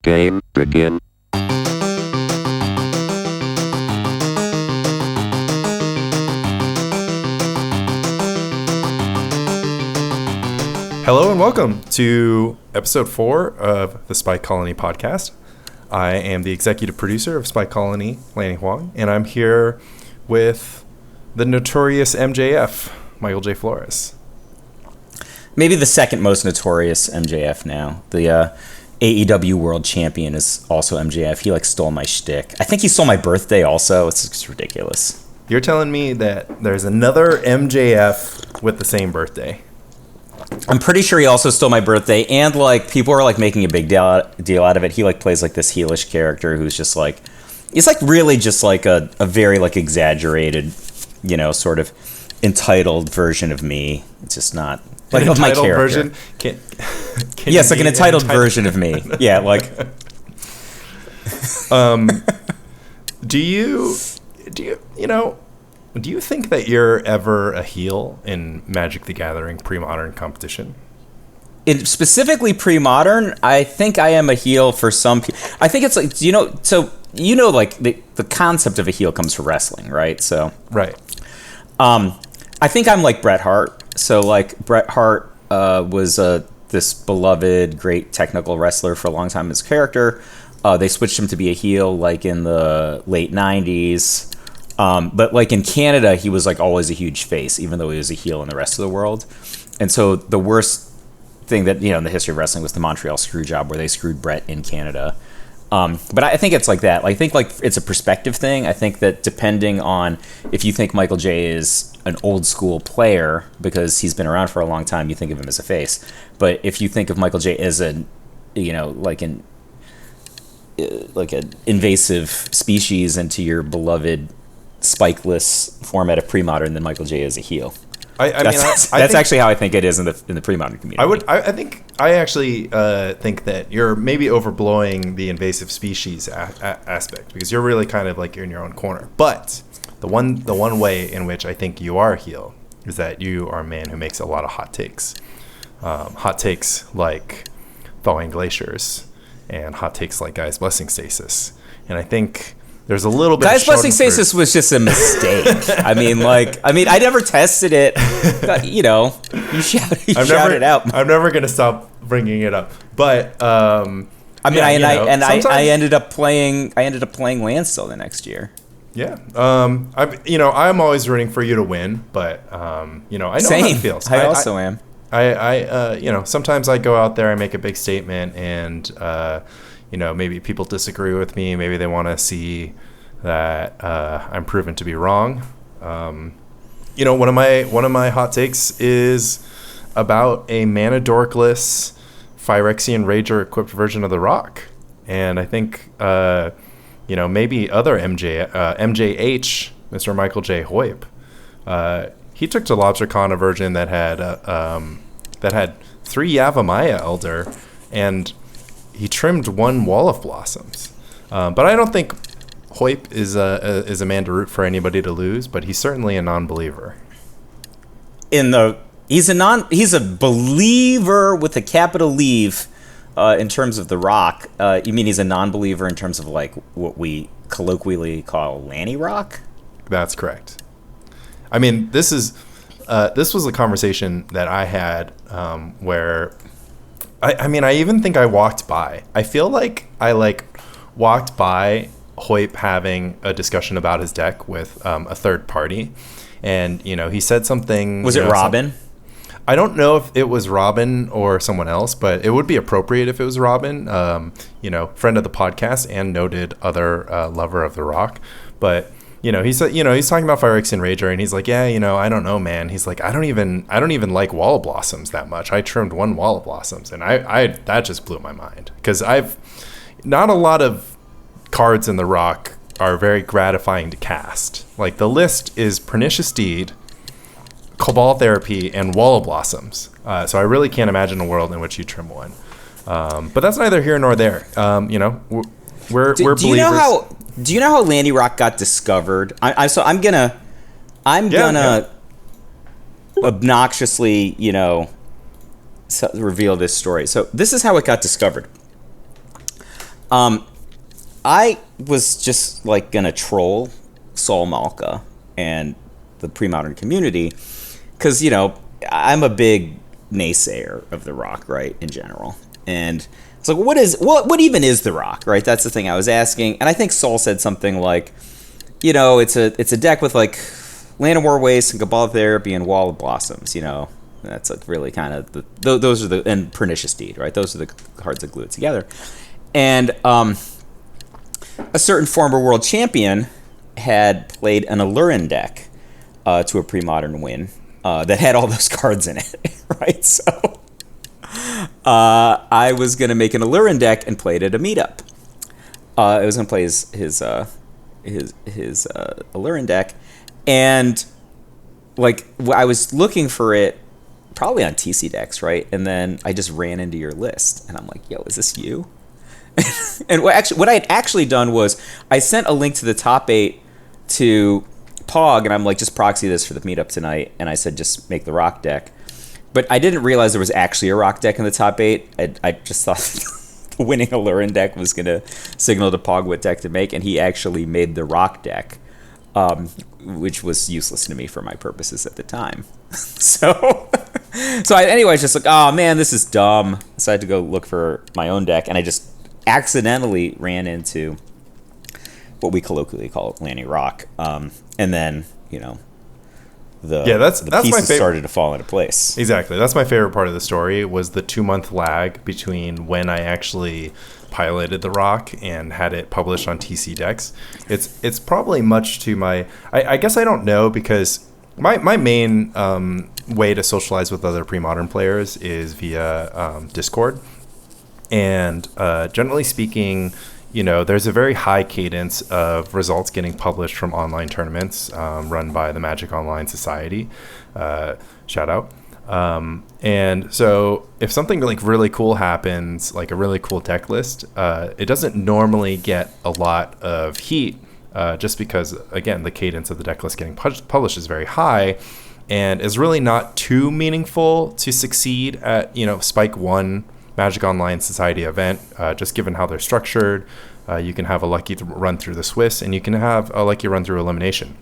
Game begin. Hello and welcome to episode 4 of the Spy Colony podcast. I am the executive producer of Spy Colony, Lanny, and I'm here with the notorious MJF, Michael J. Flores. Maybe the second most notorious MJF now. The AEW World Champion is also MJF. He stole my shtick. I think he stole my birthday also. It's just ridiculous. You're telling me that there's another MJF with the same birthday? I'm pretty sure he also stole my birthday, and people are making a big deal out of it. He plays this heelish character who's just he's really just a very exaggerated, sort of entitled version of me. It's just not of my character. Version? Yes, an entitled version of me. Yeah, Do you think that you're ever a heel in Magic the Gathering pre-modern competition? In specifically pre-modern, I think I am a heel for some people. I think it's the concept of a heel comes from wrestling, right? So right. I think I'm like Bret Hart. So Bret Hart was this beloved, great technical wrestler for a long time. His character, they switched him to be a heel in the late 90s. But in Canada, he was always a huge face, even though he was a heel in the rest of the world. And so the worst thing that, in the history of wrestling was the Montreal screw job, where they screwed Bret in Canada. But I think it's like that. I think it's a perspective thing. I think that depending on if you think Michael J is an old school player because he's been around for a long time, you think of him as a face. But if you think of Michael J as an invasive species into your beloved spikeless format of pre-modern, then Michael J is a heel. That's actually how I think it is in the pre-modern community. I actually think that you're maybe overblowing the invasive species aspect, because you're really kind of you're in your own corner. But the one way in which I think you are a heel is that you are a man who makes a lot of hot takes. Hot takes like thawing glaciers, and hot takes like Guy's blessing stasis. And I think there's a little bit. Guy's blessing stasis was just a mistake. I never tested it. But, you shout it out. I'm never gonna stop bringing it up. But I ended up playing Landstill the next year. Yeah. I'm always rooting for you to win, but I know Same. how it feels. I also am. Sometimes I go out there, I make a big statement, and maybe people disagree with me. Maybe they want to see that I'm proven to be wrong. One of my hot takes is about a Manadorkless Phyrexian Rager equipped version of The Rock, and I think maybe other MJH, Mr. Michael J. Hoyp. He took to Lobstercon a version that had 3 Yavimaya Elder, and he trimmed 1 Wall of Blossoms. But I don't think Hoyp is a man to root for anybody to lose, but he's certainly a non-believer. He's a believer with a capital leave in terms of The Rock. You mean he's a non-believer in terms of what we colloquially call Lanny Rock? That's correct. This was a conversation that I had where I even think I walked by. I feel like I walked by Hoyp having a discussion about his deck with a third party, and he said something. Was it Robin? I don't know if it was Robin or someone else, but it would be appropriate if it was Robin. Friend of the podcast and noted other lover of The Rock, but. He said, he's talking about Phyrexian Rager, and he's like, yeah, I don't know, man. He's like, I don't even like Wall of Blossoms that much. I trimmed 1 Wall of Blossoms, and I that just blew my mind, because not a lot of cards in The Rock are very gratifying to cast. The list is Pernicious Deed, Cabal Therapy, and Wall of Blossoms. So I really can't imagine a world in which you trim 1. But that's neither here nor there. We're believers. Do you know how Lanny Rock got discovered? I'm gonna obnoxiously, reveal this story. So this is how it got discovered. I was just like gonna troll Saul Malka and the pre-modern community because I'm a big naysayer of The Rock, right, in general, and it's like, what even is The Rock, right? That's the thing I was asking, and I think Saul said something like, it's a deck with like Land of War Waste and Cabal Therapy and Wall of Blossoms, That's like really kind of those are and Pernicious Deed, right? Those are the cards that glue it together. And a certain former world champion had played an Allurin deck to a pre-modern win that had all those cards in it, right? So I was gonna make an Allurin deck and play it at a meetup. I was gonna play his Allurin deck, and like I was looking for it probably on TC decks, right? And then I just ran into your list, and I'm like, "Yo, is this you?" And what I had actually done was I sent a link to the top 8 to Pog, and I'm like, just proxy this for the meetup tonight, and I said, just make the Rock deck. But I didn't realize there was actually a Rock deck in the top 8. I just thought the winning Allurin deck was going to signal to Pog what deck to make, and he actually made the Rock deck, which was useless to me for my purposes at the time. So I was just like, oh man, this is dumb. So I had to go look for my own deck, and I just accidentally ran into what we colloquially call Lanny Rock, and then the pieces started to fall into place. Exactly, that's my favorite part of the story was the 2-month lag between when I actually piloted the Rock and had it published on TC decks. It's probably much to my I guess I don't know, because my main way to socialize with other pre-modern players is via Discord. And generally speaking, there's a very high cadence of results getting published from online tournaments run by the Magic Online Society. Shout out. And so if something like really cool happens, like a really cool deck list, it doesn't normally get a lot of heat just because, again, the cadence of the deck list getting published is very high and is really not too meaningful to succeed at, Spike 1 Magic Online Society event, just given how they're structured. You can have a lucky run through the Swiss, and you can have a lucky run through elimination.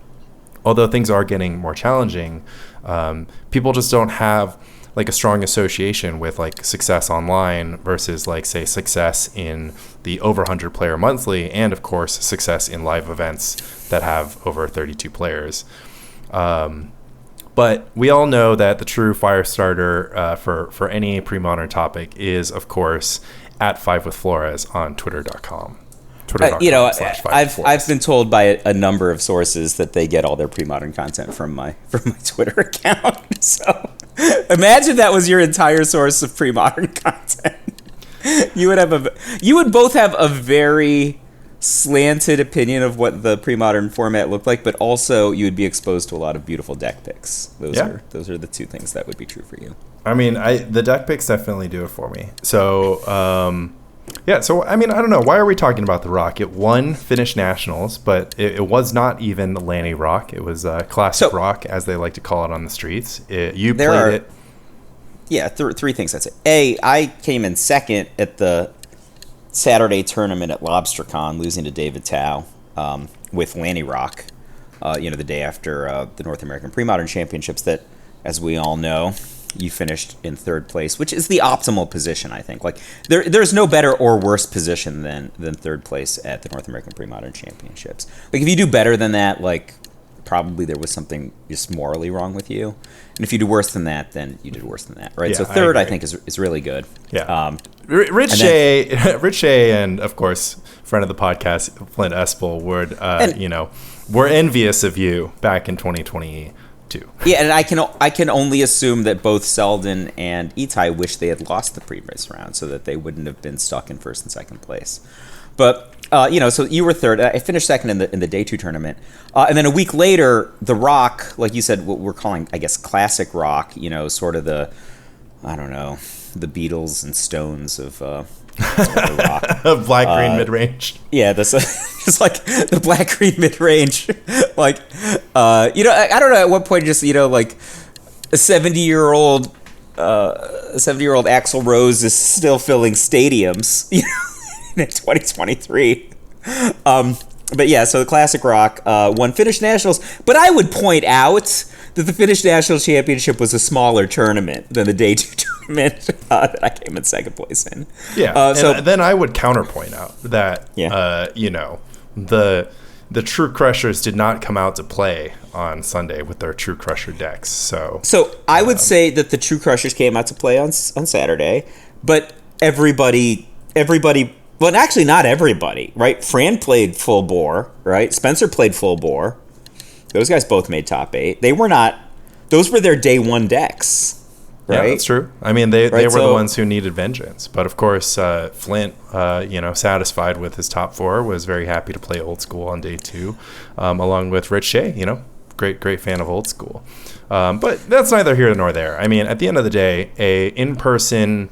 Although things are getting more challenging, people just don't have like a strong association with like success online versus like, say, success in the over 100 player monthly, and of course success in live events that have over 32 players. But we all know that the true fire starter for any pre-modern topic is, of course, at 5 with Flores on Twitter.com. I've been told by a number of sources that they get all their pre-modern content from my Twitter account. So imagine that was your entire source of pre-modern content. You would both have a very slanted opinion of what the pre-modern format looked like, but also you would be exposed to a lot of beautiful deck picks. Those are the two things that would be true for you. I mean, the deck picks definitely do it for me. So I mean, I don't know, why are we talking about the Rock? It won Finnish Nationals, but it was not even Lanny Rock. It was Classic Rock, as they like to call it on the streets. You played it. Yeah, three things I'd say. I came in second at the Saturday tournament at Lobstercon, losing to David Tao with Lanny Rock, the day after the North American Pre-Modern Championships that, as we all know, you finished in third place, which is the optimal position, I think. Like there's no better or worse position than third place at the North American Pre-Modern Championships. Like if you do better than that, like probably there was something just morally wrong with you. And if you do worse than that, then you did worse than that, right? Yeah, so third, I think, is really good. Yeah. Rich Shea, and of course, friend of the podcast, Flint Espel, were envious of you back in 2022. Yeah, and I can only assume that both Selden and Itai wish they had lost the previous round so that they wouldn't have been stuck in first and second place. But so you were third. I finished second in the day 2 tournament, and then a week later, the Rock, like you said, what we're calling, I guess, classic Rock. Sort of the Beatles and Stones of rock. Black green mid range. Yeah, that's just like the black green mid range. Like, I don't know. At what point, just like a 70-year-old Axl Rose is still filling stadiums. in 2023. But yeah, so the Classic Rock won Finnish Nationals. But I would point out that the Finnish National Championship was a smaller tournament than the Day 2 tournament that I came in second place in. Yeah, and then I would counterpoint out that, the True Crushers did not come out to play on Sunday with their True Crusher decks. So I would say that the True Crushers came out to play on Saturday, but everybody, well, actually not everybody, right? Fran played full bore, right? Spencer played full bore. Those guys both made top 8. They were not, those were their day 1 decks. Right? Yeah, that's true. I mean, they were the ones who needed vengeance. But of course, Flint, satisfied with his top 4, was very happy to play Old School on day 2, along with Rich Shea. Great fan of Old School. But that's neither here nor there. I mean, at the end of the day, a in-person,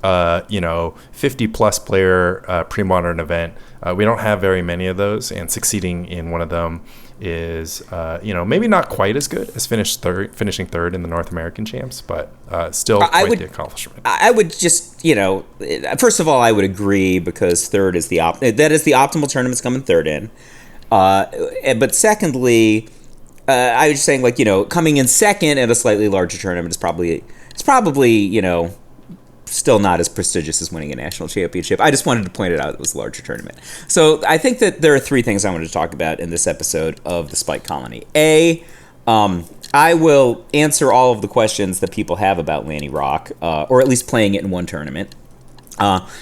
50-plus player pre-modern event, we don't have very many of those, and succeeding in one of them is maybe not quite as good as finishing third in the North American champs, but still quite the accomplishment. I would just, first of all, I would agree, because third is the optimal tournament's coming third in. But secondly, I was just saying, coming in second at a slightly larger tournament is probably still not as prestigious as winning a national championship. I just wanted to point it out. It was a larger tournament. So I think that there are 3 things I wanted to talk about in this episode of the Spike Colony. I will answer all of the questions that people have about Lanny Rock, or at least playing it in one tournament.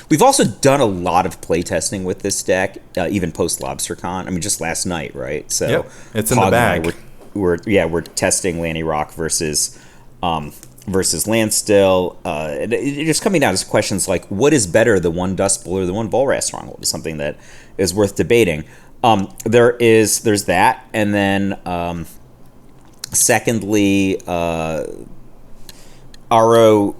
We've also done a lot of playtesting with this deck, even post Lobstercon. I mean, just last night, right? So yep, it's in the bag. We're testing Lanny Rock versus Landstill. It's just coming down to questions like, what is better, the one Dust Bowl or the one Volrath Stronghold, is something that is worth debating. There's that, and then secondly, Aro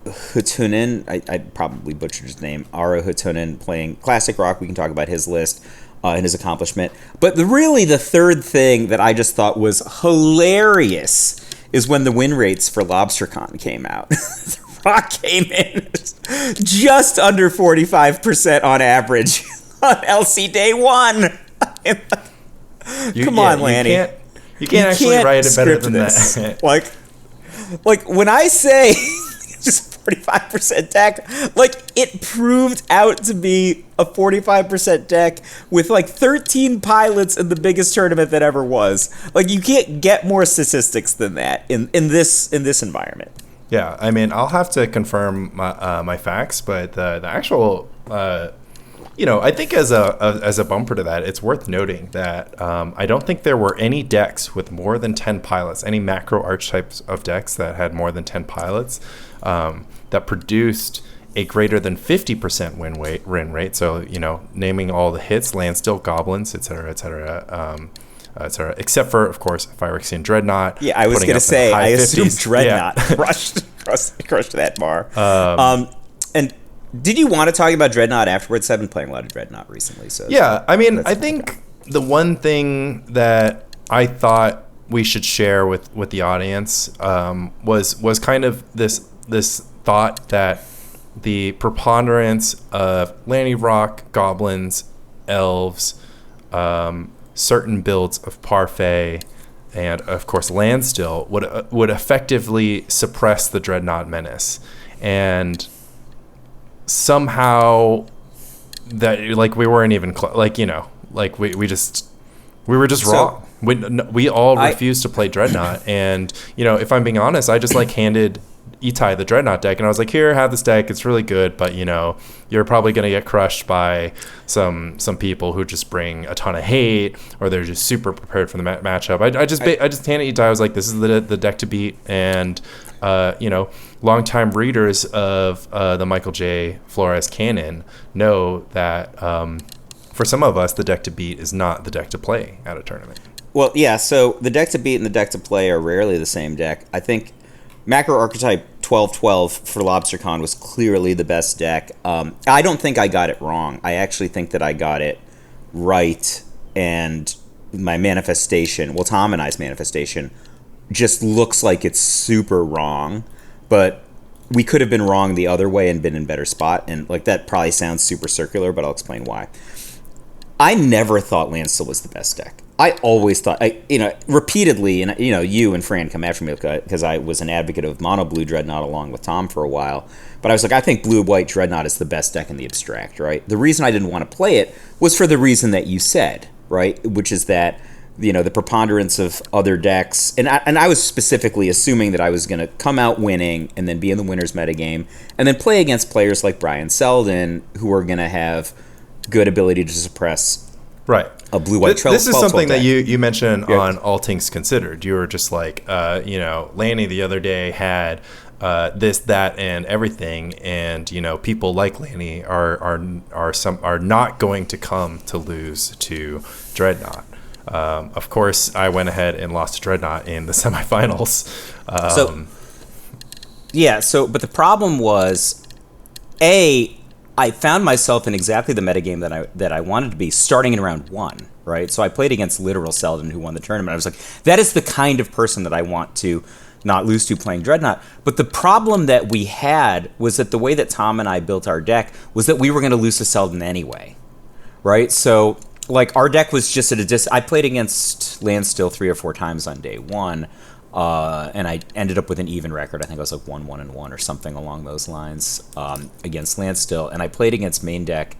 Hutunen, I probably butchered his name, Aro Hutunen playing Classic Rock. We can talk about his list and his accomplishment. But the third thing that I just thought was hilarious is when the win rates for Lobstercon came out. The Rock came in just under 45% on average on LC day 1. Come on, Lanny. You can't actually write it better than this. that. like when I say just 45% deck, it proved out to be a 45% deck with 13 pilots in the biggest tournament that ever was. You can't get more statistics than that in this environment. Yeah, I mean, I'll have to confirm my facts, but the actual I think as a bumper to that, it's worth noting that I don't think there were any decks with more than 10 pilots, any macro archetypes of decks that had more than 10 pilots that produced a greater than 50% win rate. So, naming all the hits, Landstill, Goblins, et cetera, except for, of course, Phyrexian Dreadnought. Yeah, I was going to say, I assume Dreadnought crushed that bar. And did you want to talk about Dreadnought afterwards? I've been playing a lot of Dreadnought recently. So yeah, I mean, I think the one thing that I thought we should share with the audience was kind of this thought that the preponderance of Lanny Rock, Goblins, Elves, certain builds of Parfait, and of course Landstill would effectively suppress the Dreadnought menace, and somehow that we weren't even we were just wrong. We all refused to play Dreadnought, and if I'm being honest, I just handed Itai the Dreadnought deck, and I was like, here, have this deck, it's really good, but you're probably going to get crushed by some people who just bring a ton of hate, or they're just super prepared for the matchup. I just handed Itai, I was like, this is the deck to beat, and longtime readers of the Michael J. Flores canon know that for some of us, the deck to beat is not the deck to play at a tournament. Well, yeah, so the deck to beat and the deck to play are rarely the same deck. I think Macro Archetype 12-12 for Lobstercon was clearly the best deck. I don't think I got it wrong. I actually think that I got it right, and my manifestation, Tom and I's manifestation, just looks like it's super wrong. But we could have been wrong the other way and been in better spot. And like that probably sounds super circular, but I'll explain why. I never thought Landstill was the best deck. I always thought, repeatedly, and you and Fran come after me because I was an advocate of mono blue Dreadnought along with Tom for a while. But I was like, I think blue white Dreadnought is the best deck in the abstract, right? The reason I didn't want to play it was for the reason that you said, right? Which is that the preponderance of other decks, and I was specifically assuming that I was going to come out winning and then be in the winner's metagame and then play against players like Brian Selden who are going to have good ability to suppress right a blue-white trail. This is something that you mentioned on All Things Considered. You were just like, Lanny the other day had this, that, and everything, and people like Lanny are not going to come to lose to Dreadnought. Of course, I went ahead and lost to Dreadnought in the semifinals. But the problem was, I found myself in exactly the metagame that I wanted to be starting in round 1, right? So I played against literal Selden, who won the tournament. I was like, that is the kind of person that I want to not lose to playing Dreadnought. But the problem that we had was that the way that Tom and I built our deck was that we were going to lose to Selden anyway, right? So like our deck was just at a I played against Landstill 3 or 4 times on day 1, and I ended up with an even record. I think I was like 1-1-1 or something along those lines against Landstill. And I played against main deck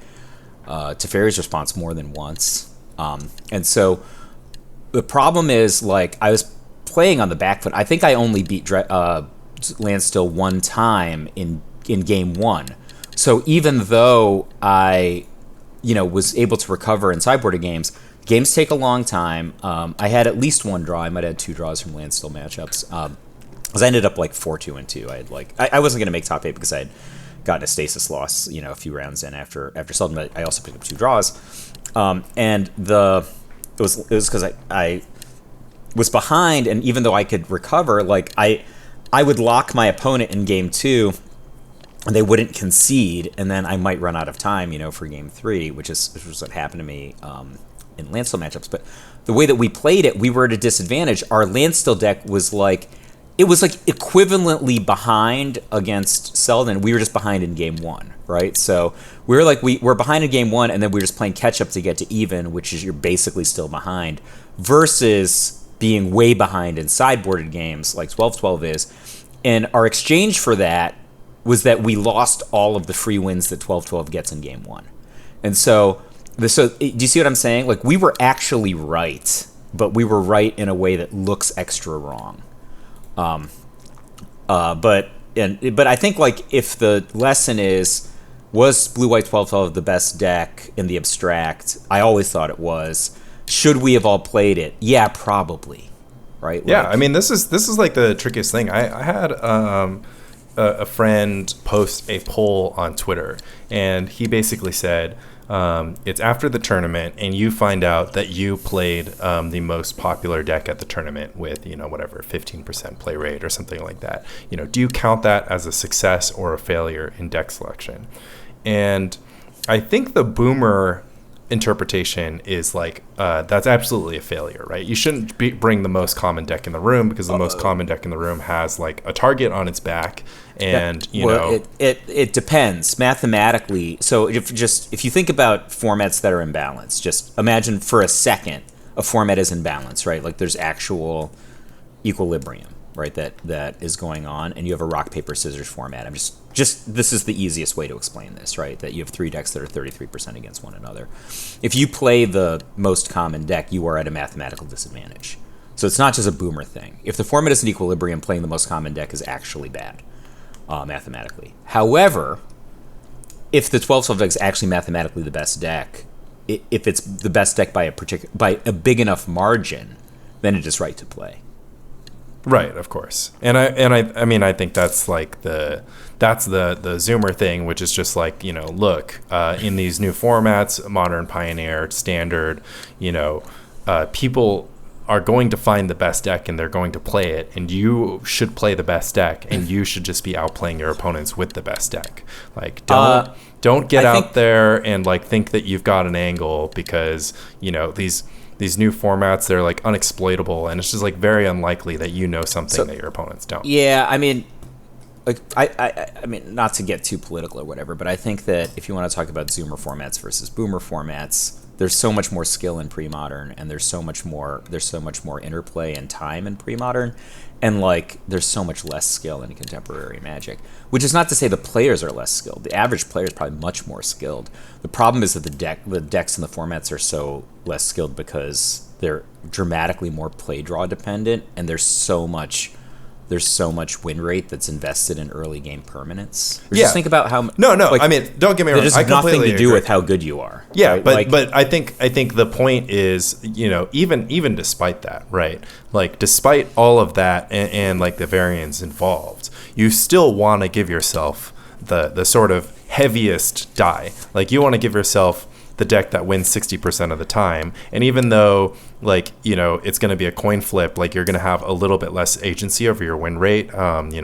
Teferi's Response more than once. And so the problem is, like, I was playing on the back foot. I think I only beat Landstill 1 time in game 1. So even though I was able to recover in sideboarded games take a long time. I had at least 1 draw. I might have had 2 draws from Landstill matchups. Because I ended up like 4-2-2. I wasn't going to make top 8 because I had gotten a stasis loss, a few rounds in after Selden, but I also picked up 2 draws. And it was because I was behind, and even though I could recover, like I would lock my opponent in game 2, and they wouldn't concede, and then I might run out of time, for game 3, which was what happened to me in Landstill matchups. But the way that we played it, we were at a disadvantage. Our Landstill deck was like equivalently behind against Selden. We were just behind in game 1, right? So we're behind in game 1, and then we were just playing catch up to get to even, which is you're basically still behind, versus being way behind in sideboarded games like 12-12 is. And our exchange for that was that we lost all of the free wins that 12-12 gets in game 1. And so do you see what I'm saying? Like, we were actually right, but we were right in a way that looks extra wrong. But I think, like, if the lesson was blue-white 12-12 the best deck in the abstract? I always thought it was. Should we have all played it? Yeah, probably. Right? Yeah, I mean, this is like the trickiest thing. I had a friend post a poll on Twitter, and he basically said, it's after the tournament, and you find out that you played the most popular deck at the tournament with, 15% play rate or something like that. Do you count that as a success or a failure in deck selection? And I think the boomer interpretation is like, that's absolutely a failure, right? You shouldn't bring the most common deck in the room, because the most common deck in the room has like a target on its back, and it depends mathematically. So if you think about formats that are in balance, just imagine for a second a format is in balance, right? Like there's actual equilibrium, right? That is going on, and you have a rock paper scissors format. I'm just this is the easiest way to explain this, right? That you have 3 decks that are 33% against one another. If you play the most common deck, you are at a mathematical disadvantage. So it's not just a boomer thing. If the format is in equilibrium, playing the most common deck is actually bad, mathematically. However, if the 12-12 deck is actually mathematically the best deck, if it's the best deck by a big enough margin, then it is right to play. Right, of course. And I mean, I think that's like the Zoomer thing, which is just like, look, in these new formats, Modern, Pioneer, Standard, people are going to find the best deck and they're going to play it, and you should play the best deck, and you should just be outplaying your opponents with the best deck. Like, don't get out there and like think that you've got an angle, because these new formats, they're like unexploitable, and it's just like very unlikely that something that your opponents don't. Yeah, I mean, like I mean, not to get too political or whatever, but I think that if you want to talk about Zoomer formats versus Boomer formats, there's so much more skill in pre-modern, and there's so much more interplay and time in pre-modern, and like there's so much less skill in contemporary Magic. Which is not to say the players are less skilled. The average player is probably much more skilled. The problem is that the decks and the formats are so less skilled because they're dramatically more play draw dependent, and there's so much win rate that's invested in early game permanence. Just think about how no. Like, I mean, don't get me wrong. It has nothing to do with how good you are. Yeah, right? but I think the point is, even despite that, right? Like despite all of that and like the variance involved, you still want to give yourself the sort of heaviest die. Like you want to give yourself the deck that wins 60% of the time. And even though like, it's going to be a coin flip, like you're going to have a little bit less agency over your win rate,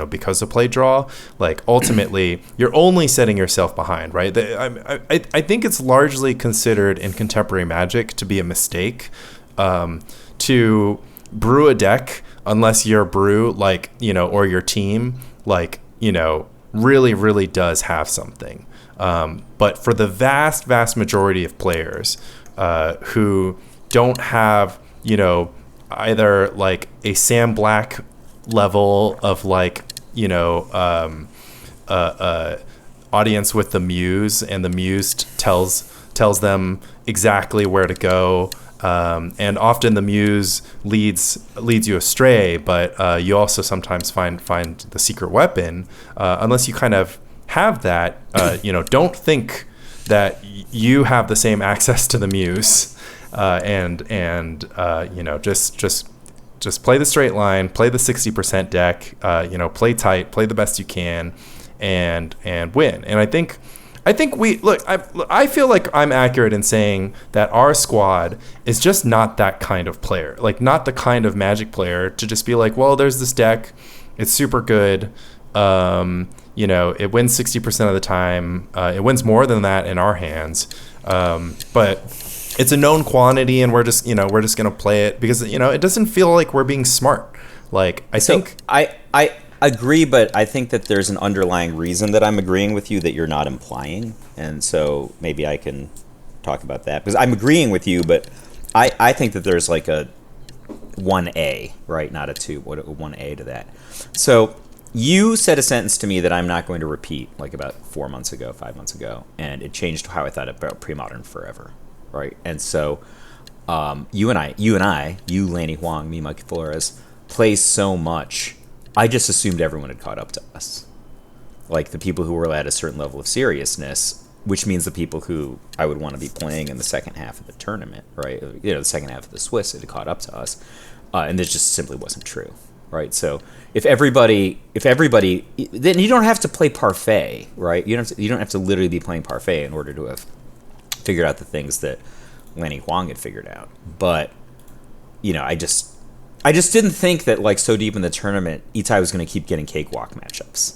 because of play draw, like ultimately you're only setting yourself behind, right? I think it's largely considered in contemporary Magic to be a mistake to brew a deck unless your brew, like, or your team, like, really, really does have something. But for the vast, vast majority of players who don't have, either like a Sam Black level of like, audience with the muse, and the muse tells them exactly where to go. And often the muse leads you astray, but you also sometimes find the secret weapon, unless you kind of have that, don't think that you have the same access to the muse, and just play the straight line, play the 60% deck, play tight, play the best you can, and win. And I think I feel like I'm accurate in saying that our squad is just not that kind of player, like not the kind of Magic player to just be like, well, there's this deck, it's super good. It wins 60% of the time. It wins more than that in our hands. But it's a known quantity, and we're just going to play it because, it doesn't feel like we're being smart. Like, I think I agree, but I think that there's an underlying reason that I'm agreeing with you that you're not implying. And so maybe I can talk about that, because I'm agreeing with you, but I think that there's like a 1A, right? Not a 2, what a 1A to that. So you said a sentence to me that I'm not going to repeat, like about 5 months ago, and it changed how I thought about pre-modern forever, right? And so you, Lanny Huang, me, Mike Flores, play so much, I just assumed everyone had caught up to us. Like the people who were at a certain level of seriousness, which means the people who I would want to be playing in the second half of the tournament, right? The second half of the Swiss had caught up to us, and this just simply wasn't true. Right, so if everybody, then you don't have to play parfait, right? You don't have to literally be playing parfait in order to have figured out the things that Lanny Huang had figured out. But I just didn't think that like so deep in the tournament, Itai was going to keep getting cakewalk matchups.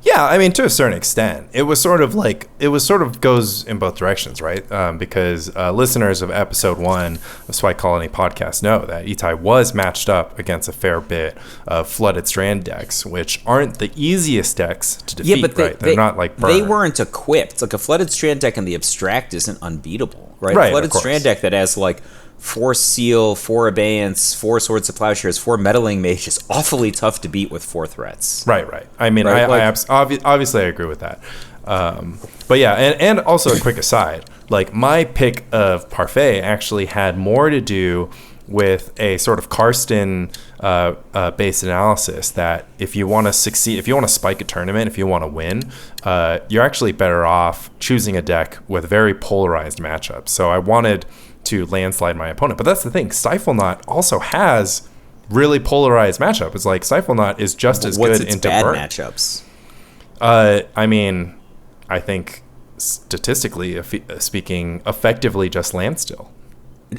Yeah, I mean, to a certain extent, it was sort of goes in both directions, right? Because listeners of episode 1 of Spike Colony podcast know that Itai was matched up against a fair bit of flooded strand decks, which aren't the easiest decks to defeat, but they're not like burn. They weren't equipped. Like a flooded strand deck in the abstract isn't unbeatable, right? A flooded strand deck that has like 4 seal, 4 abeyance, 4 swords of plowshares, 4 meddling mage is awfully tough to beat with 4 threats. Right. I mean, obviously I agree with that. But yeah, and also a quick aside, like my pick of Parfait actually had more to do with a sort of Karsten based analysis that if you want to succeed, if you want to spike a tournament, if you want to win, you're actually better off choosing a deck with very polarized matchups. So I wanted to landslide my opponent. But that's the thing. Stifle Knot also has really polarized matchup. It's like Stifle Knot is just as good into bad burn matchups. I mean, I think statistically speaking, effectively just Landstill.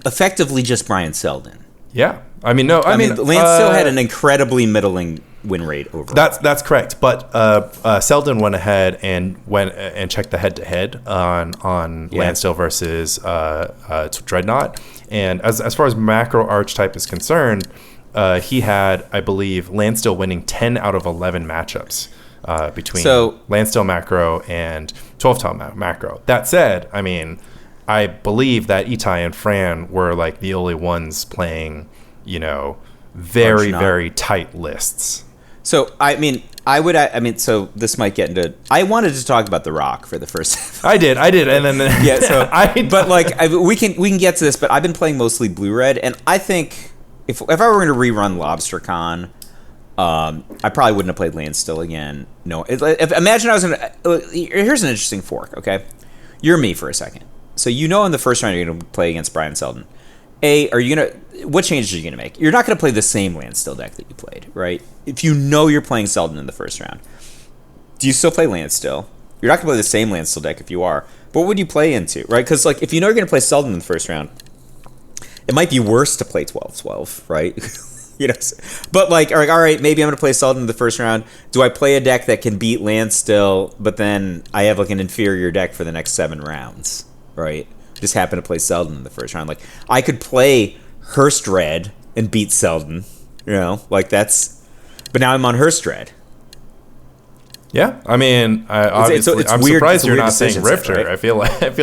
Effectively just Brian Selden. Yeah. I mean, no. I mean, Landstill had an incredibly middling win rate overall. That's correct. But Selden went ahead and checked the head-to-head on Landstill versus Dreadnought. And as far as macro archetype is concerned, he had, I believe, Landstill winning 10 out of 11 matchups between Landstill macro and 12-tile macro. That said, I mean, I believe that Itai and Fran were like the only ones playing, very, very tight lists. So, so this might get into... I wanted to talk about The Rock for the first... I did, and then... yeah, so... we can get to this, but I've been playing mostly blue-red, and I think if I were going to rerun Lobstercon, I probably wouldn't have played Landstill again. No, imagine I was going to... Here's an interesting fork, okay? You're me for a second. So in the first round you're going to play against Brian Selden. What changes are you going to make? You're not going to play the same Landstill deck that you played, right? If you're playing Selden in the first round, do you still play Landstill? You're not going to play the same Landstill deck if you are. But what would you play into, right? Because if you're going to play Selden in the first round, it might be worse to play 12-12, right? But all right, maybe I'm going to play Selden in the first round. Do I play a deck that can beat Landstill, but then I have an inferior deck for the next 7 rounds, right? Just happen to play Selden in the first round. I could play Hearst Red and beat Selden, that's... But now I'm on Hearst Red. Yeah, I mean, I'm surprised you're not saying Rifter. Right? I feel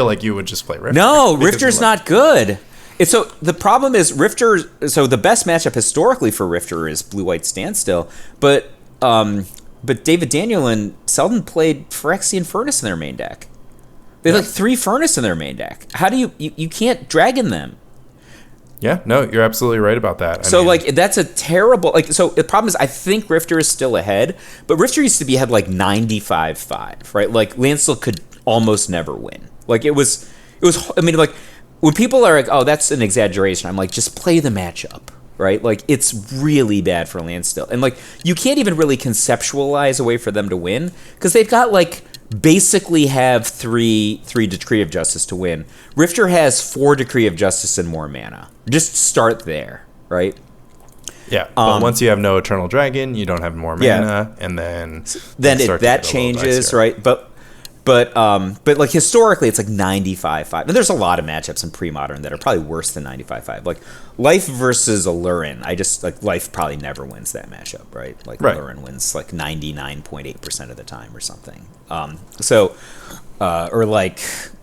like you would just play Rifter. No, Rifter's not good. So the problem is Rifter... So the best matchup historically for Rifter is Blue-White Standstill, but David Daniel and Selden played Phyrexian Furnace in their main deck. They have 3 Furnace in their main deck. How do you can't Dragon them? Yeah, no, you're absolutely right about that. That's a terrible... so the problem is I think Rifter is still ahead, but Rifter used to be had 95-5, right? Landstill could almost never win. It was I mean, when people are oh, that's an exaggeration, I'm just play the matchup, right? It's really bad for Landstill. And you can't even really conceptualize a way for them to win because they've got basically have three Decree of Justice to win. Rifter has 4 Decree of Justice and more mana. Just start there, right? Yeah, but once you have no Eternal Dragon, you don't have more mana, and then that changes, right? But historically, it's 95-5. And there's a lot of matchups in pre-modern that are probably worse than 95-5. Life versus Alurin, Life probably never wins that matchup, right? Alurin wins 99.8% of the time or something. I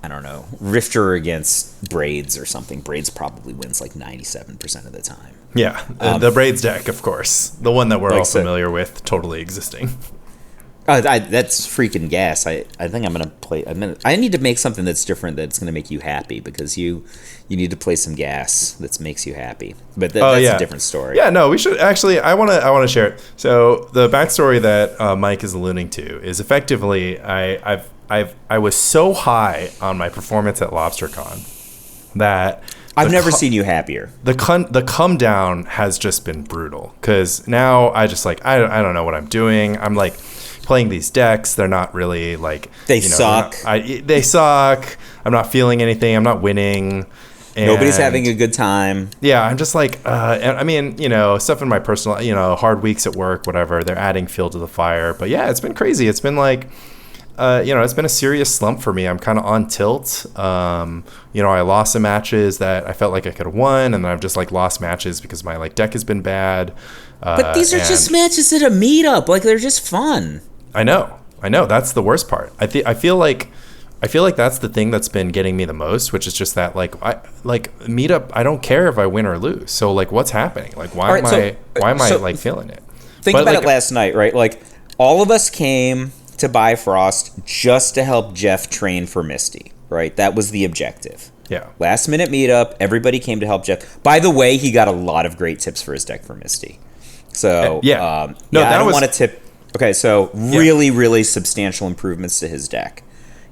don't know, Rifter against Braids or something. Braids probably wins 97% of the time. Yeah, the Braids deck, of course. The one that we're all familiar with totally existing. That's freaking gas. I think I'm gonna play. I need to make something that's different that's gonna make you happy because you need to play some gas that makes you happy. But that's a different story. Yeah, no, we should actually. I wanna share it. So the backstory that Mike is alluding to is effectively I was so high on my performance at Lobstercon that I've never seen you happier. The come down has just been brutal because now I just I don't know what I'm doing. I'm playing these decks, they're not really they suck. They suck. I'm not feeling anything. I'm not winning. Nobody's having a good time. Yeah, I'm just I mean, stuff in my personal, hard weeks at work, whatever. They're adding fuel to the fire. But yeah, it's been crazy. It's been it's been a serious slump for me. I'm kind of on tilt. I lost some matches that I felt like I could have won, and then I've just lost matches because my deck has been bad. But these are just matches at a meetup. They're just fun. I know. That's the worst part. I feel like that's the thing that's been getting me the most, which is just that meetup. I don't care if I win or lose. So what's happening? Why am I feeling it? Think about it last night, right? All of us came to Bifrost just to help Jeff train for Misty, right? That was the objective. Yeah. Last minute meetup. Everybody came to help Jeff. By the way, he got a lot of great tips for his deck for Misty. So I don't want to tip. Okay, so really substantial improvements to his deck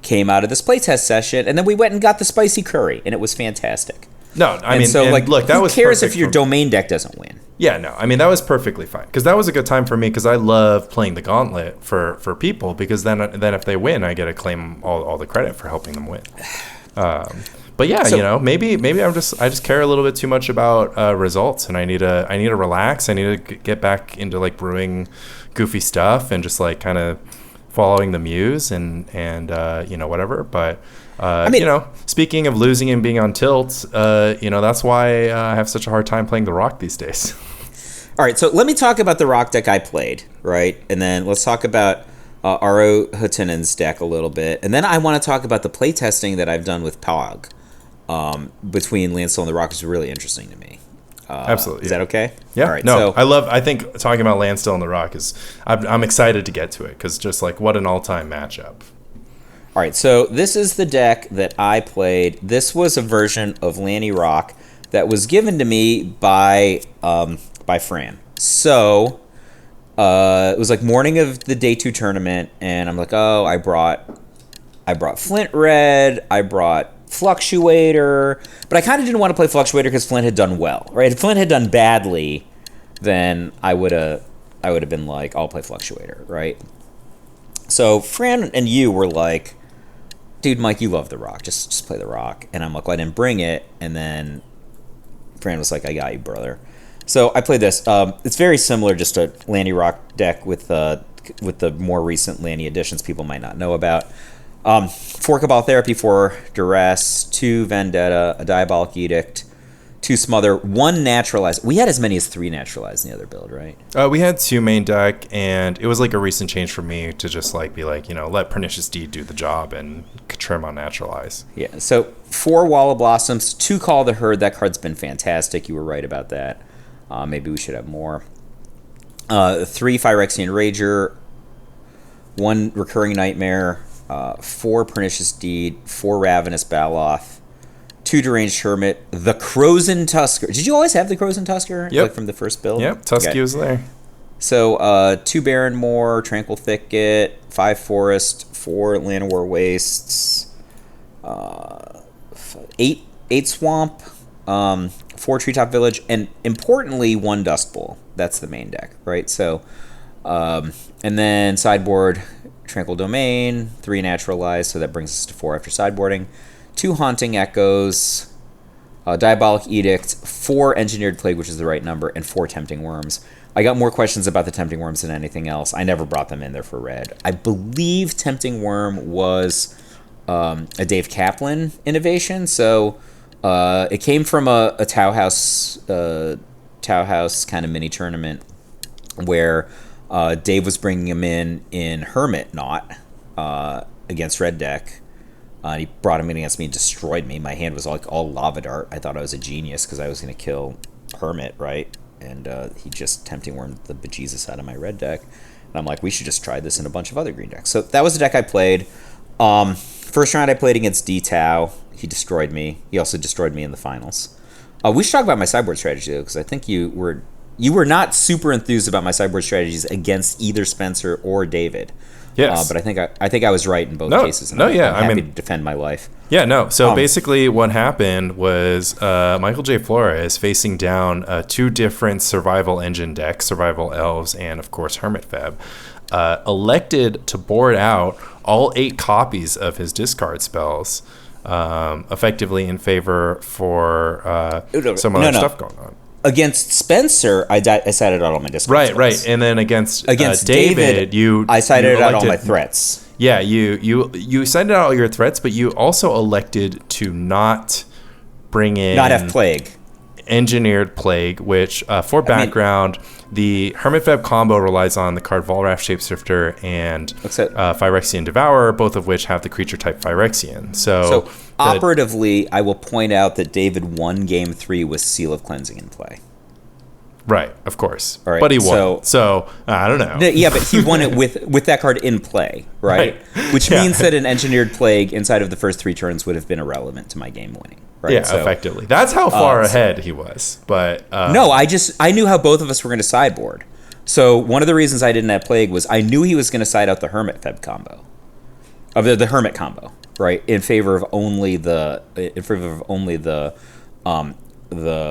came out of this playtest session, and then we went and got the spicy curry, and it was fantastic. No, I mean, look, who cares if your domain deck doesn't win? Yeah, no, I mean, that was perfectly fine because that was a good time for me because I love playing the gauntlet for people because then if they win, I get to claim all the credit for helping them win. But yeah, maybe I just care a little bit too much about results, and I need to relax. I need to get back into brewing goofy stuff and just kind of following the muse and whatever. But speaking of losing and being on tilt, that's why I have such a hard time playing the Rock these days. All right, so let me talk about the rock deck I played, right? And then let's talk about Aro Hutinen's deck a little bit. And then I want to talk about the playtesting that I've done with Pog between Landstill and the Rock is really interesting to me. Absolutely. Is that okay? Yeah. All right, no, so, I think talking about Landstill and the Rock is, I'm excited to get to it because just like what an all-time matchup. All right, so this is the deck that I played. This was a version of Lanny Rock that was given to me by Fran. So it was like morning of the day 2 tournament, and I'm like, oh, I brought Flint Red, I brought Fluctuator, but I kind of didn't want to play Fluctuator because Flint had done well, right? If Flint had done badly, then I would have been like, I'll play Fluctuator, right? So Fran and you were like, dude, Mike, you love the Rock. Just play the Rock. And I'm like, well, I didn't bring it. And then Fran was like, I got you, brother. So I played this. It's very similar, just a Lanny Rock deck with the more recent Lanny additions people might not know about. 4 Cabal Therapy, 4 Duress, 2 Vendetta, a Diabolic Edict, 2 Smother, 1 Naturalize. We had as many as 3 Naturalize in the other build, right? We had 2 main deck, and it was like a recent change for me to just like be like, let Pernicious Deed do the job and trim on Naturalize. Yeah, so 4 Wall of Blossoms, 2 Call the Herd. That card's been fantastic. You were right about that. Maybe we should have more. 3 Phyrexian Rager, 1 Recurring Nightmare, 4 Pernicious Deed, 4 Ravenous Baloth, 2 Deranged Hermit, the Crozen Tusker. Did you always have the Crozen Tusker? Yep. Like from the first build? Yep, Tusky was there. So 2 Barren Moor, Tranquil Thicket, 5 Forest, 4 Llanowar Wastes, 8 Swamp, 4 Treetop Village, and importantly 1 Dust Bowl. That's the main deck, right? So, and then sideboard, Tranquil Domain, 3 Naturalize, so that brings us to 4 after sideboarding. 2 Haunting Echoes, Diabolic Edict, 4 Engineered Plague, which is the right number, and 4 Tempting Worms. I got more questions about the Tempting Worms than anything else. I never brought them in there for red. I believe Tempting Worm was a Dave Kaplan innovation, so it came from a Tau House kind of mini tournament where Dave was bringing him in Hermit Knot against red deck. He brought him in against me and destroyed me. My hand was like all lava dart. I thought I was a genius because I was going to kill Hermit, right? And he just Tempting Wormed the bejesus out of my red deck. And I'm like, we should just try this in a bunch of other green decks. So that was the deck I played. First round I played against D-Tau. He destroyed me. He also destroyed me in the finals. We should talk about my sideboard strategy, though, because I think you were not super enthused about my sideboard strategies against either Spencer or David. Yes. But I think I was right in both cases. And I'm happy to defend my life. Yeah, no. So basically what happened was Michael J. Flores facing down 2 different survival engine decks, Survival Elves and, of course, Hermit Feb, elected to board out all 8 copies of his discard spells, effectively in favor for some other stuff going on. Against Spencer, I sided out all my discards. Right. And then against David, I sided out all my threats. Yeah, you sided out all your threats, but you also elected to not have Plague. Engineered Plague, which, for background, the Hermit Feb combo relies on the card Volrath Shapeshifter and Phyrexian Devourer, both of which have the creature type Phyrexian. So operatively, I will point out that David won Game 3 with Seal of Cleansing in play. Right, of course. Right, but he won. So I don't know. Yeah, but he won it with that card in play, right? Which means that an Engineered Plague inside of the first 3 turns would have been irrelevant to my game winning. Right? Yeah, so, effectively. That's how far ahead he was. But no, I knew how both of us were going to sideboard. So one of the reasons I didn't have Plague was I knew he was going to side out the Hermit Feb combo, of the Hermit combo, right, in favor of only the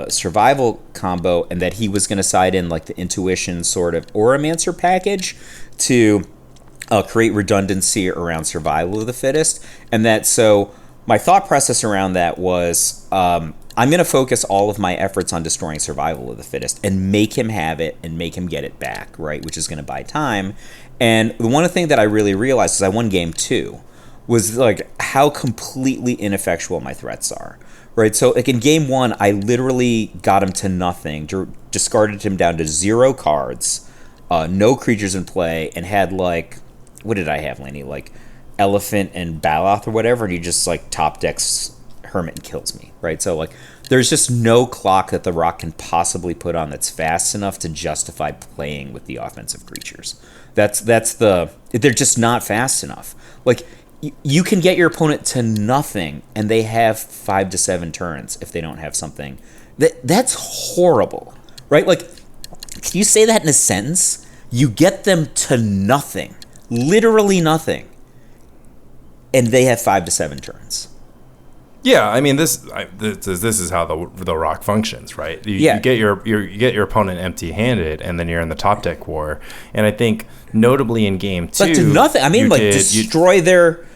survival combo, and that he was going to side in like the intuition sort of Auramancer package to create redundancy around survival of the fittest, and that so. My thought process around that was I'm going to focus all of my efforts on destroying survival of the fittest and make him have it and make him get it back, right, which is going to buy time. And the one thing that I really realized is I won Game 2. was like how completely ineffectual my threats are. Right, so like in game 1, I literally got him to nothing, discarded him down to 0 cards, no creatures in play, and had like, what did I have, Lanny? Like Elephant and Baloth or whatever, and he just like top decks Hermit and kills me. Right, so like there's just no clock that the Rock can possibly put on that's fast enough to justify playing with the offensive creatures. They're just not fast enough. Like, you can get your opponent to nothing, and they have 5 to 7 turns if they don't have something. That's horrible, right? Like, can you say that in a sentence? You get them to nothing, literally nothing, and they have 5 to 7 turns. Yeah, I mean this is how the Rock functions, right? You get your opponent empty-handed, and then you're in the top deck war. And I think notably in game 2, but to nothing. I mean, destroy their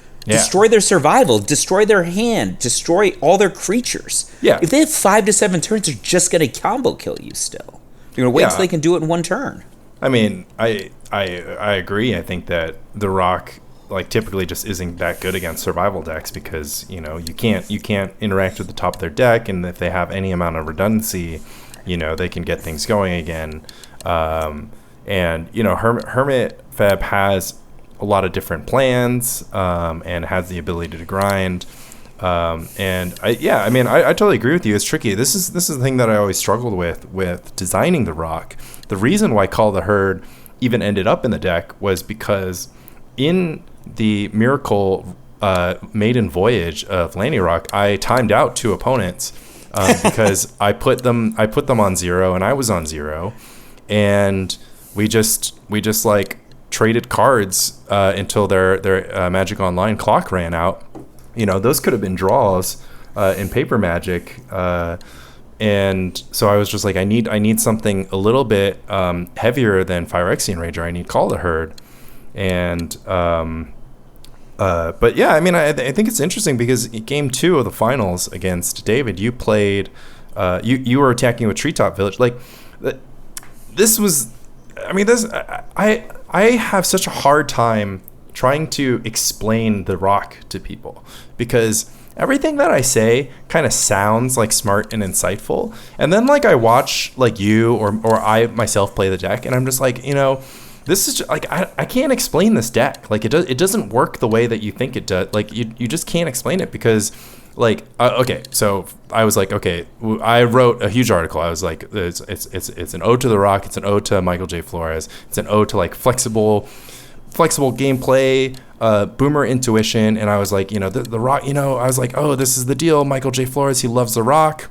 survival, destroy their hand, destroy all their creatures. Yeah, if they have 5 to 7 turns, they're just gonna combo kill you. Still, you're gonna wait until they can do it in 1 turn. I mean, I agree. I think that the Rock, like, typically just isn't that good against survival decks because, you know, you can't interact with the top of their deck, and if they have any amount of redundancy, you know, they can get things going again. And you know, Hermit Feb has a lot of different plans, and has the ability to grind. And I totally agree with you. It's tricky. This is the thing that I always struggled with designing the Rock. The reason why Call the Herd even ended up in the deck was because in the Miracle maiden voyage of Lanny Rock, I timed out 2 opponents because I put them on 0 and I was on 0, and we just like traded cards until their Magic Online clock ran out. You know, those could have been draws in Paper Magic, and so I was just like, I need something a little bit heavier than Phyrexian Ranger. I need Call the Herd. And but yeah, I mean, I think it's interesting because game 2 of the finals against David, you played, you were attacking with Treetop Village. Like, this was, I mean, I have such a hard time trying to explain the Rock to people because everything that I say kind of sounds like smart and insightful, and then like I watch like you or I myself play the deck, and I'm just like, you know, this is just, like, I can't explain this deck. Like, it doesn't work the way that you think it does. Like, you just can't explain it because, like, okay, so I was like, okay, I wrote a huge article. I was like, it's an ode to the Rock. It's an ode to Michael J. Flores. It's an ode to, like, flexible gameplay, boomer intuition. And I was like, you know, the Rock, you know, I was like, oh, this is the deal. Michael J. Flores, he loves the Rock.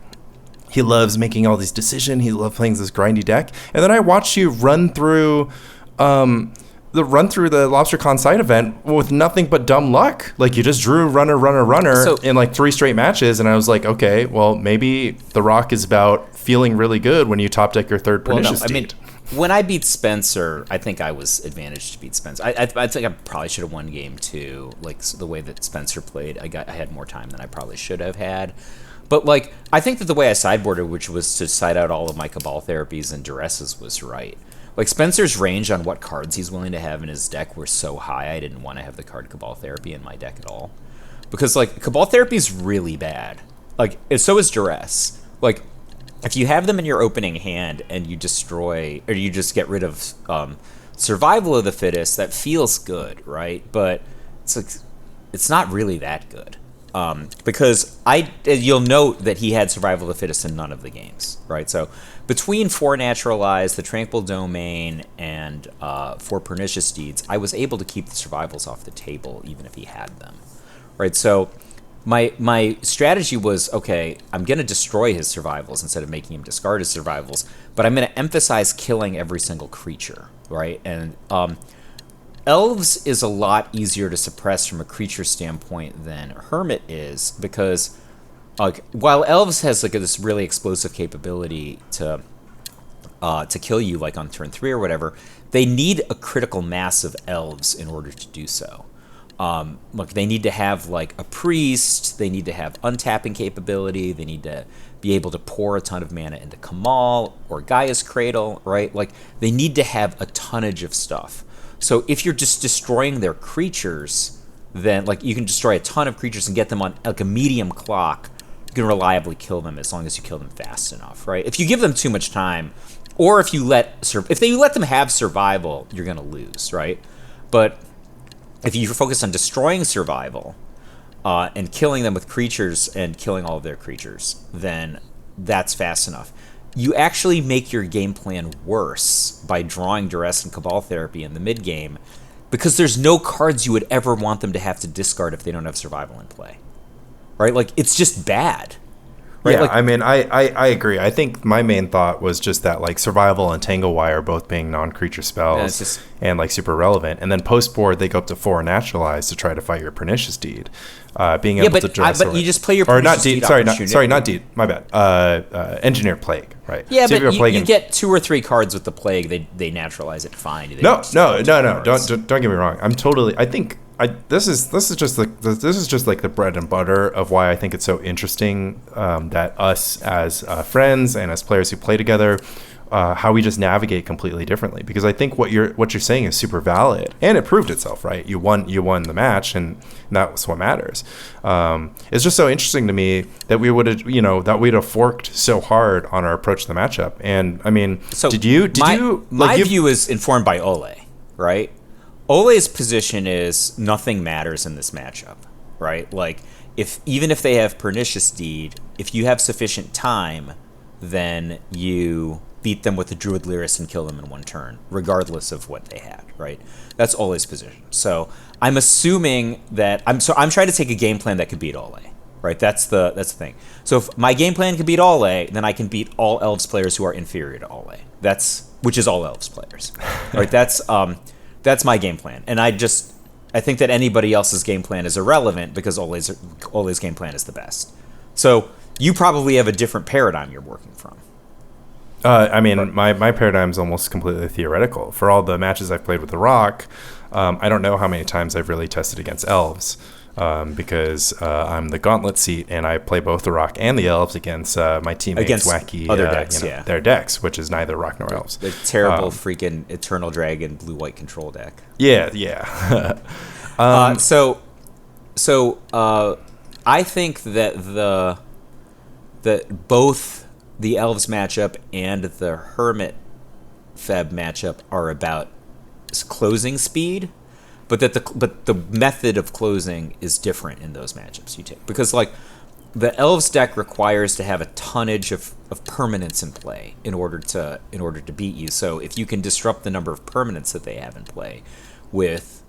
He loves making all these decisions. He loves playing this grindy deck. And then I watched you run through the Lobstercon side event with nothing but dumb luck. Like, you just drew runner in like 3 straight matches, and I was like, okay, well, maybe the Rock is about feeling really good when you top deck your 3rd Pernicious Deed. I mean, when I beat Spencer, I think I was advantaged to beat Spencer. I think I probably should have won game 2. Like, the way that Spencer played, I had more time than I probably should have had. But, like, I think that the way I sideboarded, which was to side out all of my Cabal Therapies and Duresses, was right. Like, Spencer's range on what cards he's willing to have in his deck were so high, I didn't want to have the card Cabal Therapy in my deck at all. Because, like, Cabal Therapy is really bad. Like, so is Duress. Like, if you have them in your opening hand and you destroy, or you just get rid of Survival of the Fittest, that feels good, right? But it's like, it's not really that good. Because you'll note that he had Survival of the Fittest in none of the games, right? So between 4 Naturalize, the Tranquil Domain, and 4 Pernicious Deeds, I was able to keep the survivals off the table even if he had them, right? So my strategy was, okay, I'm going to destroy his survivals instead of making him discard his survivals, but I'm going to emphasize killing every single creature, right? And Elves is a lot easier to suppress from a creature standpoint than Hermit is, because while Elves has like this really explosive capability to kill you like on turn 3 or whatever, they need a critical mass of Elves in order to do so. Look, they need to have like a priest, they need to have untapping capability, they need to be able to pour a ton of mana into Kamal or Gaia's Cradle, right? Like, they need to have a tonnage of stuff. So if you're just destroying their creatures, then like you can destroy a ton of creatures and get them on like a medium clock. You can reliably kill them as long as you kill them fast enough, right? If you give them too much time, or if you let them have survival, you're gonna lose, right? But if you focus on destroying survival and killing them with creatures and killing all of their creatures, then that's fast enough. You actually make your game plan worse by drawing Duress and Cabal Therapy in the mid game, because there's no cards you would ever want them to have to discard if they don't have survival in play, right? Like, it's just bad. Right? Yeah, like, I mean, I agree. I think my main thought was just that, like, Survival and Tangle Wire both being non-creature spells and, like, super relevant. And then post-board, they go up to 4 Naturalize to try to fight your Pernicious Deed. Being able to dress but you just play your Pernicious Deed. Not Deed. My bad. Engineer Plague, right? Yeah, so but you get 2 or 3 cards with the Plague. They naturalize it fine. No. Don't get me wrong. This is just like the bread and butter of why I think it's so interesting that us as friends and as players who play together, how we just navigate completely differently. Because I think what you're saying is super valid, and it proved itself, right? You won the match, and that's what matters. It's just so interesting to me that we'd have forked so hard on our approach to the matchup. And I mean, so my view is informed by Ole, right? Ole's position is nothing matters in this matchup, right? Like, even if they have Pernicious Deed, if you have sufficient time, then you beat them with the Druid Lyris and kill them in 1 turn, regardless of what they had, right? That's Ole's position. So I'm assuming that I'm trying to take a game plan that could beat Ole, right? That's the thing. So if my game plan can beat Ole, then I can beat all Elves players who are inferior to Ole. Which is all Elves players, right? That's my game plan, and I think that anybody else's game plan is irrelevant because Ole's game plan is the best. So you probably have a different paradigm you're working from. I mean, my paradigm is almost completely theoretical. For all the matches I've played with the Rock, I don't know how many times I've really tested against Elves. Because I'm the gauntlet seat, and I play both the Rock and the Elves against my teammates' wacky other decks, their decks, which is neither Rock nor Elves. The terrible freaking Eternal Dragon blue-white control deck. Yeah. So I think that both the Elves matchup and the Hermit Feb matchup are about closing speed. But the method of closing is different in those matchups you take, because like the Elves deck requires to have a tonnage of permanents in play in order to beat you. So if you can disrupt the number of permanents that they have in play with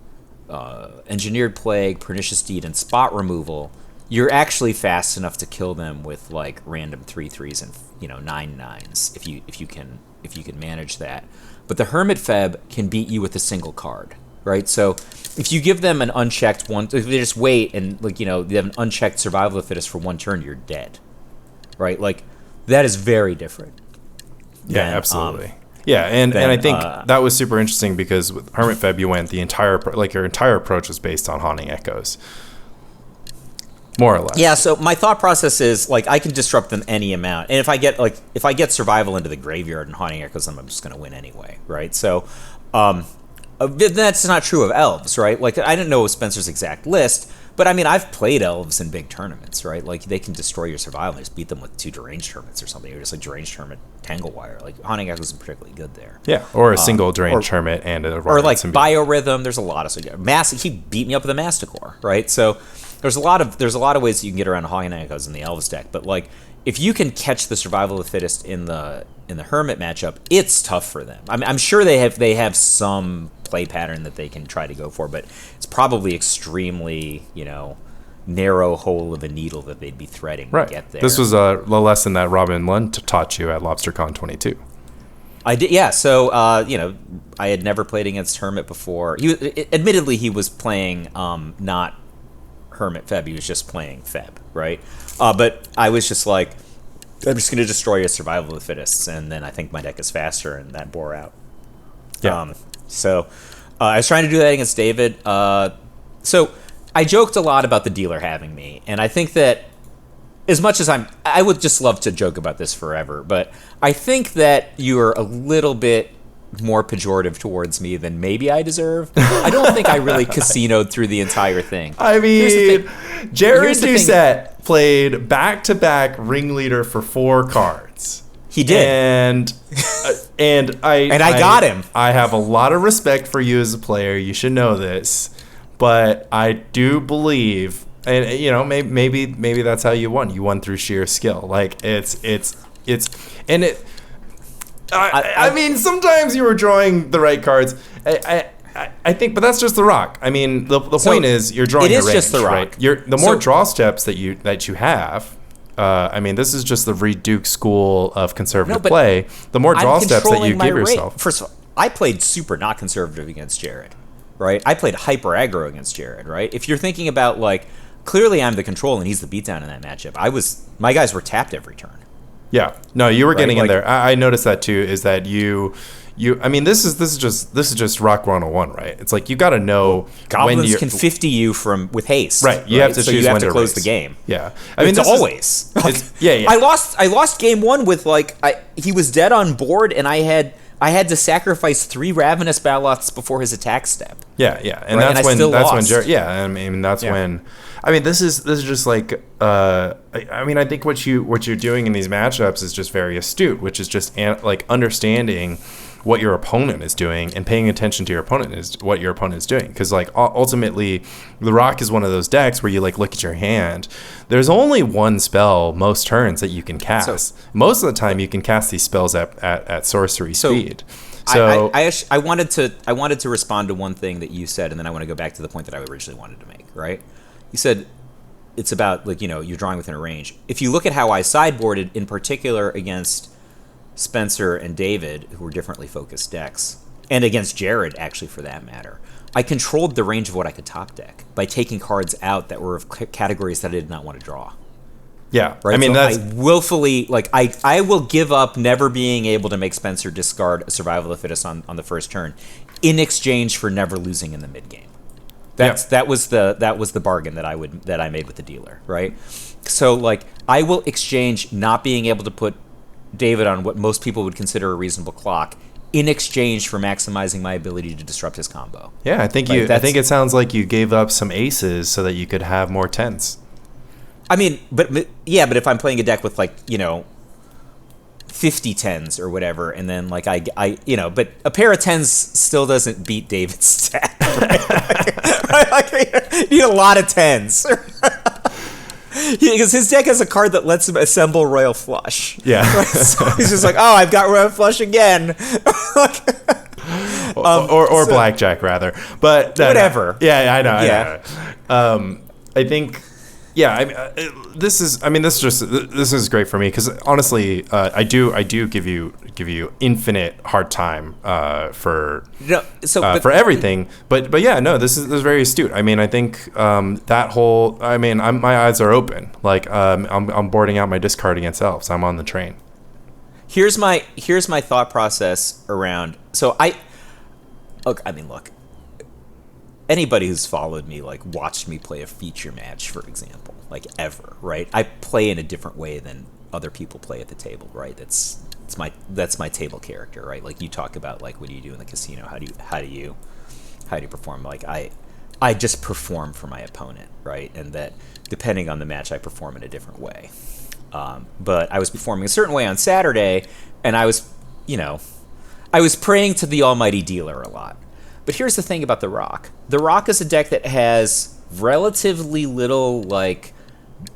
Engineered Plague, Pernicious Deed, and Spot Removal, you're actually fast enough to kill them with like random 3/3s and 9/9s if you can manage that. But the Hermit Feb can beat you with a single card. Right, so if you give them an unchecked one, if they just wait and they have an unchecked Survival of the Fittest for 1 turn, you're dead. Right, like that is very different. Yeah, absolutely. And I think that was super interesting because with Hermit Feb, you went your entire approach was based on Haunting Echoes, more or less. Yeah. So my thought process is like I can disrupt them any amount, and if I get Survival into the graveyard and Haunting Echoes, I'm just going to win anyway. Right, so. That's not true of Elves, right? Like, I didn't know Spencer's exact list, but I mean, I've played Elves in big tournaments, right? Like, they can destroy your Survival and just beat them with 2 Deranged Hermits or something, or just like Deranged Hermit Tangle Wire. Like, Haunting Echoes isn't particularly good there. Yeah, or a single Deranged Hermit and a or like Biorhythm. There's a lot of he beat me up with a Masticore, right? So there's a lot of ways that you can get around Haunting Echoes in the Elves deck, but like if you can catch the Survival of the Fittest in the Hermit matchup, it's tough for them. I'm sure they have some play pattern that they can try to go for, but it's probably extremely narrow hole of a needle that they'd be threading to get there. This was a lesson that Robin Lund taught you at Lobstercon 22. I did, yeah. So I had never played against Hermit before. Admittedly he was playing not Hermit Feb. He was just playing Feb, right? But I was just like, I'm just going to destroy a Survival of the Fittest, and then I think my deck is faster, and that bore out. Yeah. So I was trying to do that against David. So I joked a lot about the dealer having me, and I think that as much as I would just love to joke about this forever, but I think that you are a little bit more pejorative towards me than maybe I deserve. I don't think I really casinoed through the entire thing. I mean, Jared Doucette played back-to-back ringleader for 4 cards. He did, and I got him. I have a lot of respect for you as a player. You should know this, but I do believe, and you know, maybe that's how you won. You won through sheer skill. Like I mean, sometimes you were drawing the right cards. I think, but that's just the rock. I mean, the point is you're drawing. It is range, just the rock. Right? The more draw steps that you have. I mean, this is just the Reed Duke school of conservative play. The more draw steps that you give yourself. First of all, I played super not conservative against Jared, right? I played hyper aggro against Jared, right? If you're thinking about, like, clearly I'm the control and he's the beatdown in that matchup. My guys were tapped every turn. Yeah, no, you were getting in there. I noticed that too. Is that you? I mean, this is just Rock 101, right? It's like you got to know goblins can 50 you with haste, right? You have to choose when to close the game. Yeah, I mean, always. Yeah. I lost game 1 with he was dead on board, and I had to sacrifice 3 Ravenous Ballots before his attack step. Yeah, and that's when Jared. Yeah, I mean when. I mean, this is just like. I mean, I think what you're doing in these matchups is just very astute, which is just like understanding what your opponent is doing and paying attention to what your opponent is doing. Because like ultimately, the Rock is one of those decks where you like look at your hand. There's only one spell most turns that you can cast. So, most of the time, you can cast these spells at sorcery speed. So I wanted to respond to one thing that you said, and then I want to go back to the point that I originally wanted to make. Right? You said it's about, like, you know, you're drawing within a range. If you look at how I sideboarded, in particular against Spencer and David, who were differently focused decks, and against Jared, actually, for that matter, I controlled the range of what I could top deck by taking cards out that were of categories that I did not want to draw. Yeah, right. I mean, so I willfully, like, I will give up never being able to make Spencer discard a Survival of the Fittest on the first turn, in exchange for never losing in the mid game. That was the bargain that I made with the dealer, right? So like I will exchange not being able to put David on what most people would consider a reasonable clock in exchange for maximizing my ability to disrupt his combo. Yeah, I think it sounds like you gave up some aces so that you could have more tens. I mean, but if I'm playing a deck with, like, you know, 50 tens or whatever, and then like I you know, but a pair of tens still doesn't beat David's stat. Right? Like, you need a lot of tens. Because his deck has a card that lets him assemble Royal Flush. Yeah. Right? So he's just like, oh, I've got Royal Flush again. or blackjack rather, but whatever. Yeah, I know. I think. Yeah, this is great for me because honestly, I do give you infinite hard time for everything. But yeah, no, this is very astute. I mean, I think that whole. I mean, my eyes are open. Like I'm boarding out my discard against elves. I'm on the train. Here's my thought process around. So look. Anybody who's followed me, like, watched me play a feature match, for example, like, ever, right? I play in a different way than other people play at the table, right? That's my table character, right? Like, you talk about, like, what do you do in the casino? How do you perform? Like, I just perform for my opponent, right? And that depending on the match, I perform in a different way. But I was performing a certain way on Saturday, and I was praying to the almighty dealer a lot. But here's the thing about the Rock. The Rock is a deck that has relatively little, like,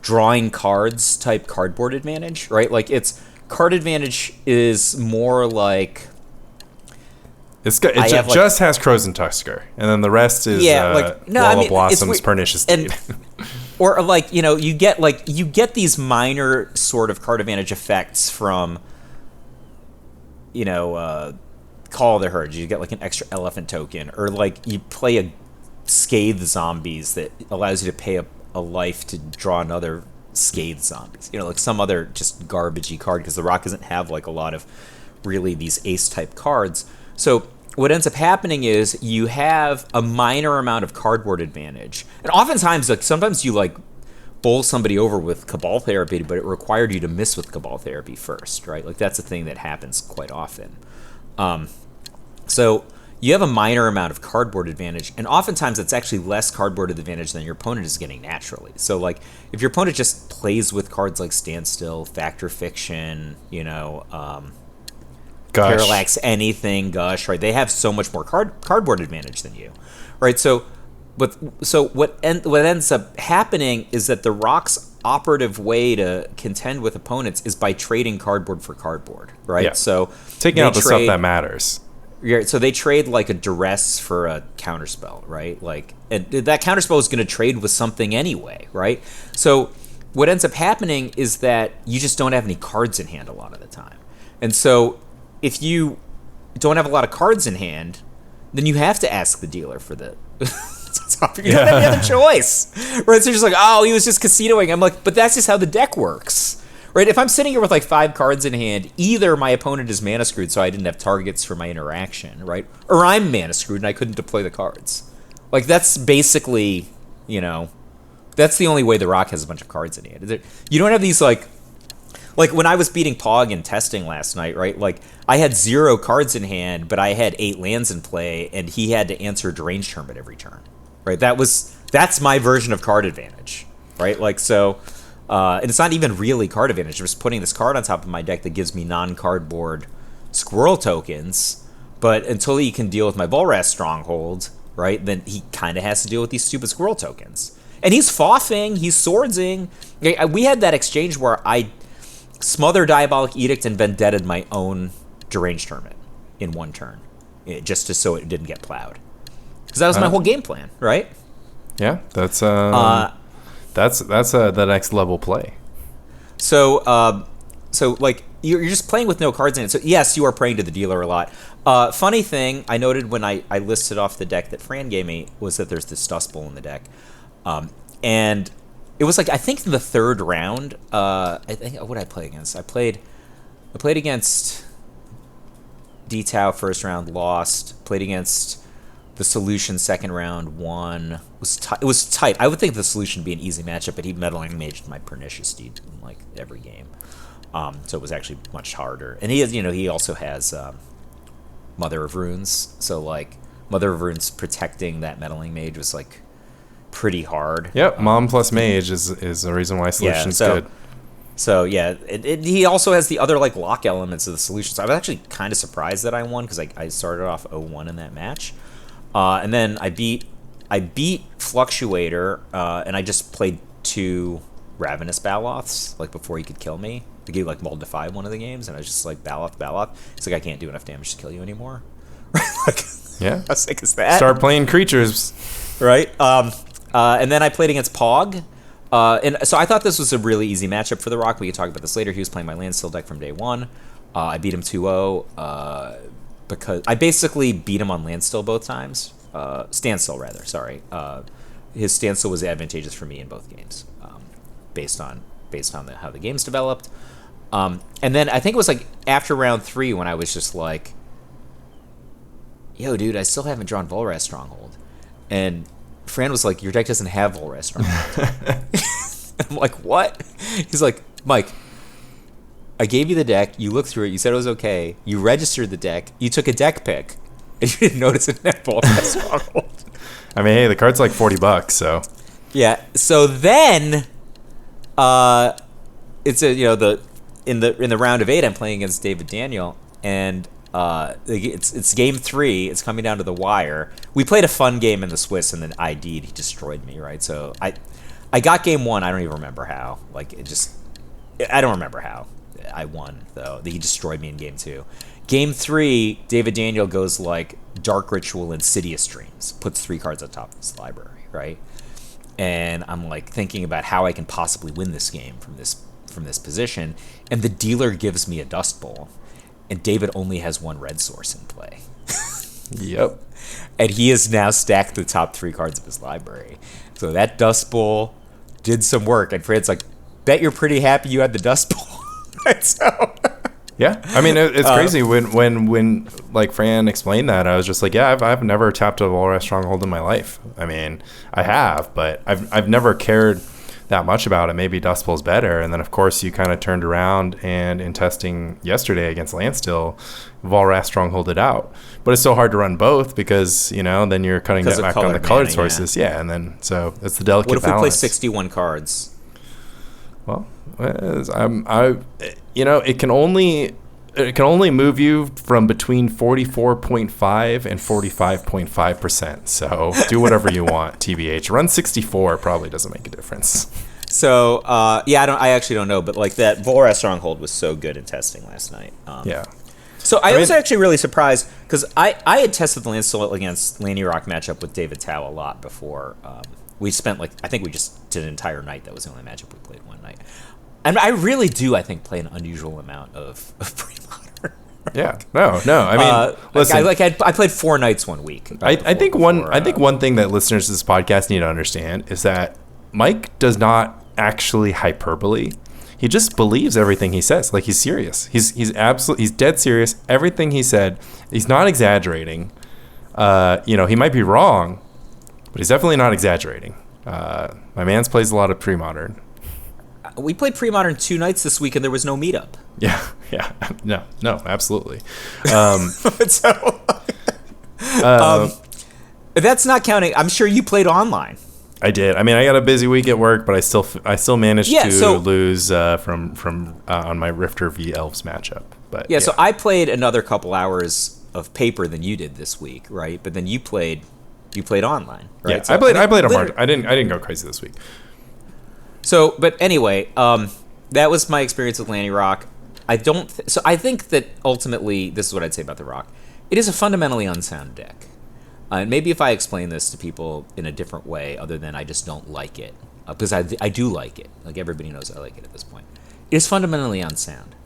drawing cards type cardboard advantage, right? Like, its card advantage is more like... It just has Crows and Tusker, and then the rest is Blossoms, Pernicious Deed. Or, like, you know, you get these minor sort of card advantage effects from, you know... Call of the Herd, you get like an extra elephant token, or like you play a Scathe Zombies that allows you to pay a life to draw another Scathe Zombies. You know, like some other just garbagey card, because the Rock doesn't have like a lot of really these ace type cards. So what ends up happening is you have a minor amount of cardboard advantage, and oftentimes, like, sometimes you like bowl somebody over with Cabal Therapy, but it required you to miss with Cabal Therapy first, right? Like that's a thing that happens quite often. So you have a minor amount of cardboard advantage, and oftentimes it's actually less cardboard advantage than your opponent is getting naturally. So, like, if your opponent just plays with cards like Standstill, Factor Fiction, Parallax, anything, Gush, right? They have so much more cardboard advantage than you, right? So what ends up happening is that the Rock's operative way to contend with opponents is by trading cardboard for cardboard, right? Yeah. So taking out the stuff that matters. Yeah, so they trade like a duress for a counterspell, right? Like, and that counterspell is going to trade with something anyway, right? So what ends up happening is that you just don't have any cards in hand a lot of the time. And so if you don't have a lot of cards in hand, then you have to ask the dealer for the you don't have any other choice, right? So you're just like, oh, he was just casinoing. I'm like, but that's just how the deck works, right? If I'm sitting here with like 5 cards in hand, either my opponent is mana screwed, so I didn't have targets for my interaction, right? Or I'm mana screwed and I couldn't deploy the cards. Like, that's basically, that's the only way the Rock has a bunch of cards in hand. You don't have these like when I was beating Pog in testing last night, right? Like, I had 0 cards in hand, but I had 8 lands in play, and he had to answer a Deranged Hermit every turn, right? That's my version of card advantage, right? Like, so, and it's not even really card advantage. I'm just putting this card on top of my deck that gives me non-cardboard squirrel tokens, but until he can deal with my Volrath Stronghold, right, then he kind of has to deal with these stupid squirrel tokens. And he's Foffing, he's Swordsing. We had that exchange where I Smother, Diabolic Edict, and Vendetta my own Deranged Hermit in one turn, just so it didn't get plowed. Because that was my whole game plan, right? Yeah, that's the next level play. So like you're just playing with no cards in it. So yes, you are praying to the dealer a lot. Funny thing I noted when I listed off the deck that Fran gave me was that there's this Dust Bowl in the deck, and it was like, I think in the 3rd round, I think, what did I play against? I played against D-Tau 1st round, lost. Played against the Solution 2nd round, won. It was tight. I would think the Solution would be an easy matchup, but he Meddling Maged my Pernicious Deed in like every game. So it was actually much harder. And he also has Mother of Runes. So like Mother of Runes protecting that Meddling Mage was like pretty hard. Yep, Mom plus Mage is the reason why Solution's good. So yeah, he also has the other like lock elements of the Solution. So I was actually kind of surprised that I won because I started off 0-1 in that match, and then I beat Fluctuator, and I just played 2 Ravenous Baloths like before he could kill me. He gave like Mull Defy one of the games, and I was just like Baloth. It's like, I can't do enough damage to kill you anymore. Like, yeah, how sick is that? Start playing creatures, right? And then I played against Pog. And so I thought this was a really easy matchup for the Rock. We could talk about this later. He was playing my Landstill deck from day one. I beat him 2-0 because I basically beat him on Landstill both times. Standstill, rather. Sorry. His Standstill was advantageous for me in both games, based on how the games developed. And then I think it was like after round 3 when I was just like, yo, dude, I still haven't drawn Volrath Stronghold. And Fran was like, your deck doesn't have Volrath Stronghold. I'm like, what? He's like, Mike, I gave you the deck, you looked through it, you said it was okay, you registered the deck, you took a deck pick, and you didn't notice it didn't have Volrath Stronghold. I mean, hey, the card's like $40, so. Yeah, so then it's in the round of 8 I'm playing against David Daniel, and it's game 3. It's coming down to the wire. We played a fun game in the Swiss, and then ID'd. He destroyed me, right? So I got game 1. I don't even remember how. Like, I don't remember how I won, though. He destroyed me in game 2. Game 3, David Daniel goes like Dark Ritual, Insidious Dreams, puts 3 cards on top of his library, right? And I'm like thinking about how I can possibly win this game from this position, and the dealer gives me a Dust Bowl. And David only has 1 red source in play. Yep. And he has now stacked the top 3 cards of his library. So that Dust Bowl did some work. And Fran's like, bet you're pretty happy you had the Dust Bowl. So, yeah. I mean, it's crazy. When like Fran explained that, I was just like, yeah, I've never tapped a Volrath Stronghold in my life. I mean, I have, but I've never cared that much about it. Maybe Dust Bowl's better. And then, of course, you kind of turned around and in testing yesterday against Landstill, Volrath Stronghold it out. But it's so hard to run both because, then you're cutting that back on the colored sources. Yeah, and then, so it's the delicate balance. What if we play 61 cards? Well, it can only move you from between 44.5 and 45.5%. So do whatever you want, TBH. Run 64 probably doesn't make a difference. So, I actually don't know, but like that Volrath Stronghold was so good in testing last night. Yeah. So I was actually really surprised because I had tested the Landstill against Lanny Rock matchup with David Tao a lot before. We spent I think we just did an entire night. That was the only matchup we played one night. And I really do, I think, play an unusual amount of pre-modern. Yeah, no. I mean, listen, I played 4 nights one week. I think one thing that listeners to this podcast need to understand is that Mike does not actually hyperbole. He just believes everything he says. Like, he's serious. He's dead serious. Everything he said, he's not exaggerating. He might be wrong, but he's definitely not exaggerating. My man's plays a lot of pre-modern. We played pre-modern 2 nights this week, and there was no meetup. Yeah, no, absolutely. That's not counting. I'm sure you played online. I did. I mean, I got a busy week at work, but I still managed to lose from on my Rifter v Elves matchup. But so I played another couple hours of paper than you did this week, right? But then you played online, right? Yeah, so, I played on March. I didn't go crazy this week. So, but anyway, that was my experience with Lanny Rock. I think that ultimately, this is what I'd say about the Rock. It is a fundamentally unsound deck. And maybe if I explain this to people in a different way, other than I just don't like it, because I do like it. Like, everybody knows I like it at this point. It is fundamentally unsound.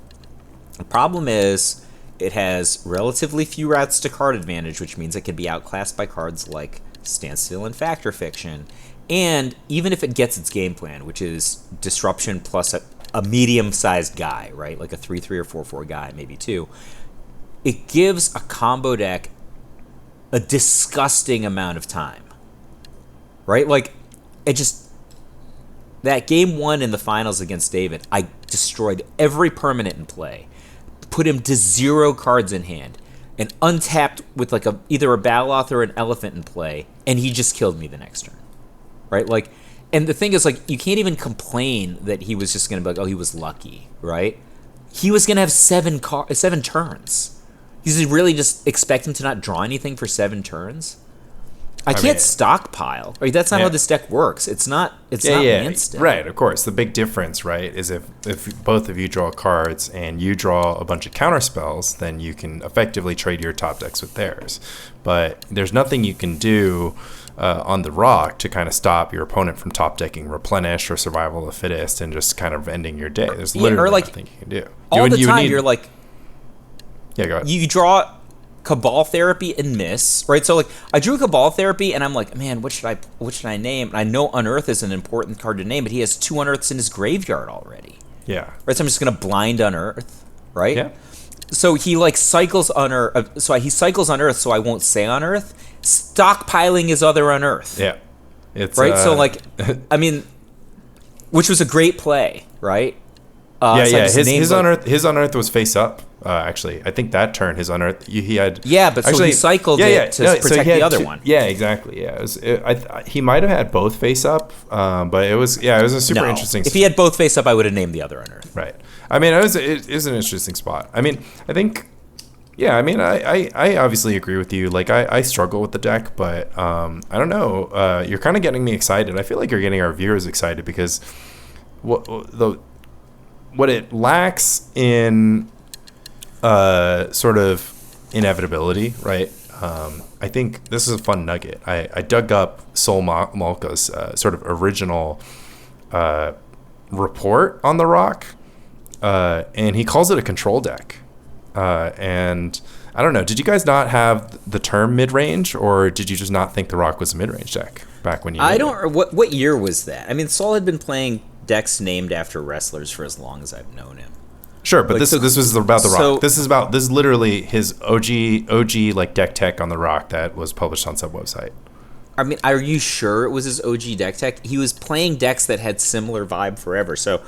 The problem is it has relatively few routes to card advantage, which means it can be outclassed by cards like Standstill and Factor Fiction. And even if it gets its game plan, which is disruption plus a medium-sized guy, right? Like a 3/3 or 4/4 guy, maybe 2. It gives a combo deck a disgusting amount of time, right? Like, that game 1 in the finals against David, I destroyed every permanent in play, put him to 0 cards in hand, and untapped with like either a Baloth or an Elephant in play, and he just killed me the next turn. Right? Like, and the thing is, like, you can't even complain that he was just going to be like, oh, he was lucky, right? He was going to have 7 turns. He's really just expect him to not draw anything for 7 turns? I can't stockpile. Right? That's not how this deck works. It's not instant. Right, of course. The big difference, right, is if both of you draw cards and you draw a bunch of counter spells, then you can effectively trade your top decks with theirs. But there's nothing you can do on the Rock to kind of stop your opponent from top decking Replenish or Survival of the Fittest and just kind of ending your day. There's literally nothing you can do. All the time, you're like... Yeah, go ahead. You draw Cabal Therapy and miss, right? So, like, I drew Cabal Therapy, and I'm like, man, what should I name? And I know Unearth is an important card to name, but he has 2 Unearths in his graveyard already. Yeah. Right, so I'm just going to blind Unearth, right? Yeah. So he, like, cycles Unearth, so I won't say Unearth, stockpiling his other Unearth. Yeah. It's right? So, like, I mean, which was a great play, right? His Unearth was face up. Actually, I think that turn his Unearth he had. Yeah, but actually, so he cycled it to protect the other one. Yeah, exactly. Yeah, he might have had both face up, but it was a super interesting. If he had both face up, I would have named the other Unearth. Right. I mean, it was an interesting spot. I mean, I think. Yeah, I mean, I obviously agree with you. Like, I struggle with the deck, but I don't know. You're kind of getting me excited. I feel like you're getting our viewers excited because what it lacks in sort of inevitability, right? I think this is a fun nugget. I dug up Sol Malka's sort of original report on the Rock, and he calls it a control deck. And I don't know, did you guys not have the term mid-range, or did you just not think the Rock was a mid-range deck back when you what year was that? I mean, Sol had been playing decks named after wrestlers for as long as I've known him. Sure, but like, this was about the Rock. This is literally his OG like deck tech on the Rock that was published on sub website. I mean, are you sure it was his OG deck tech? He was playing decks that had similar vibe forever. So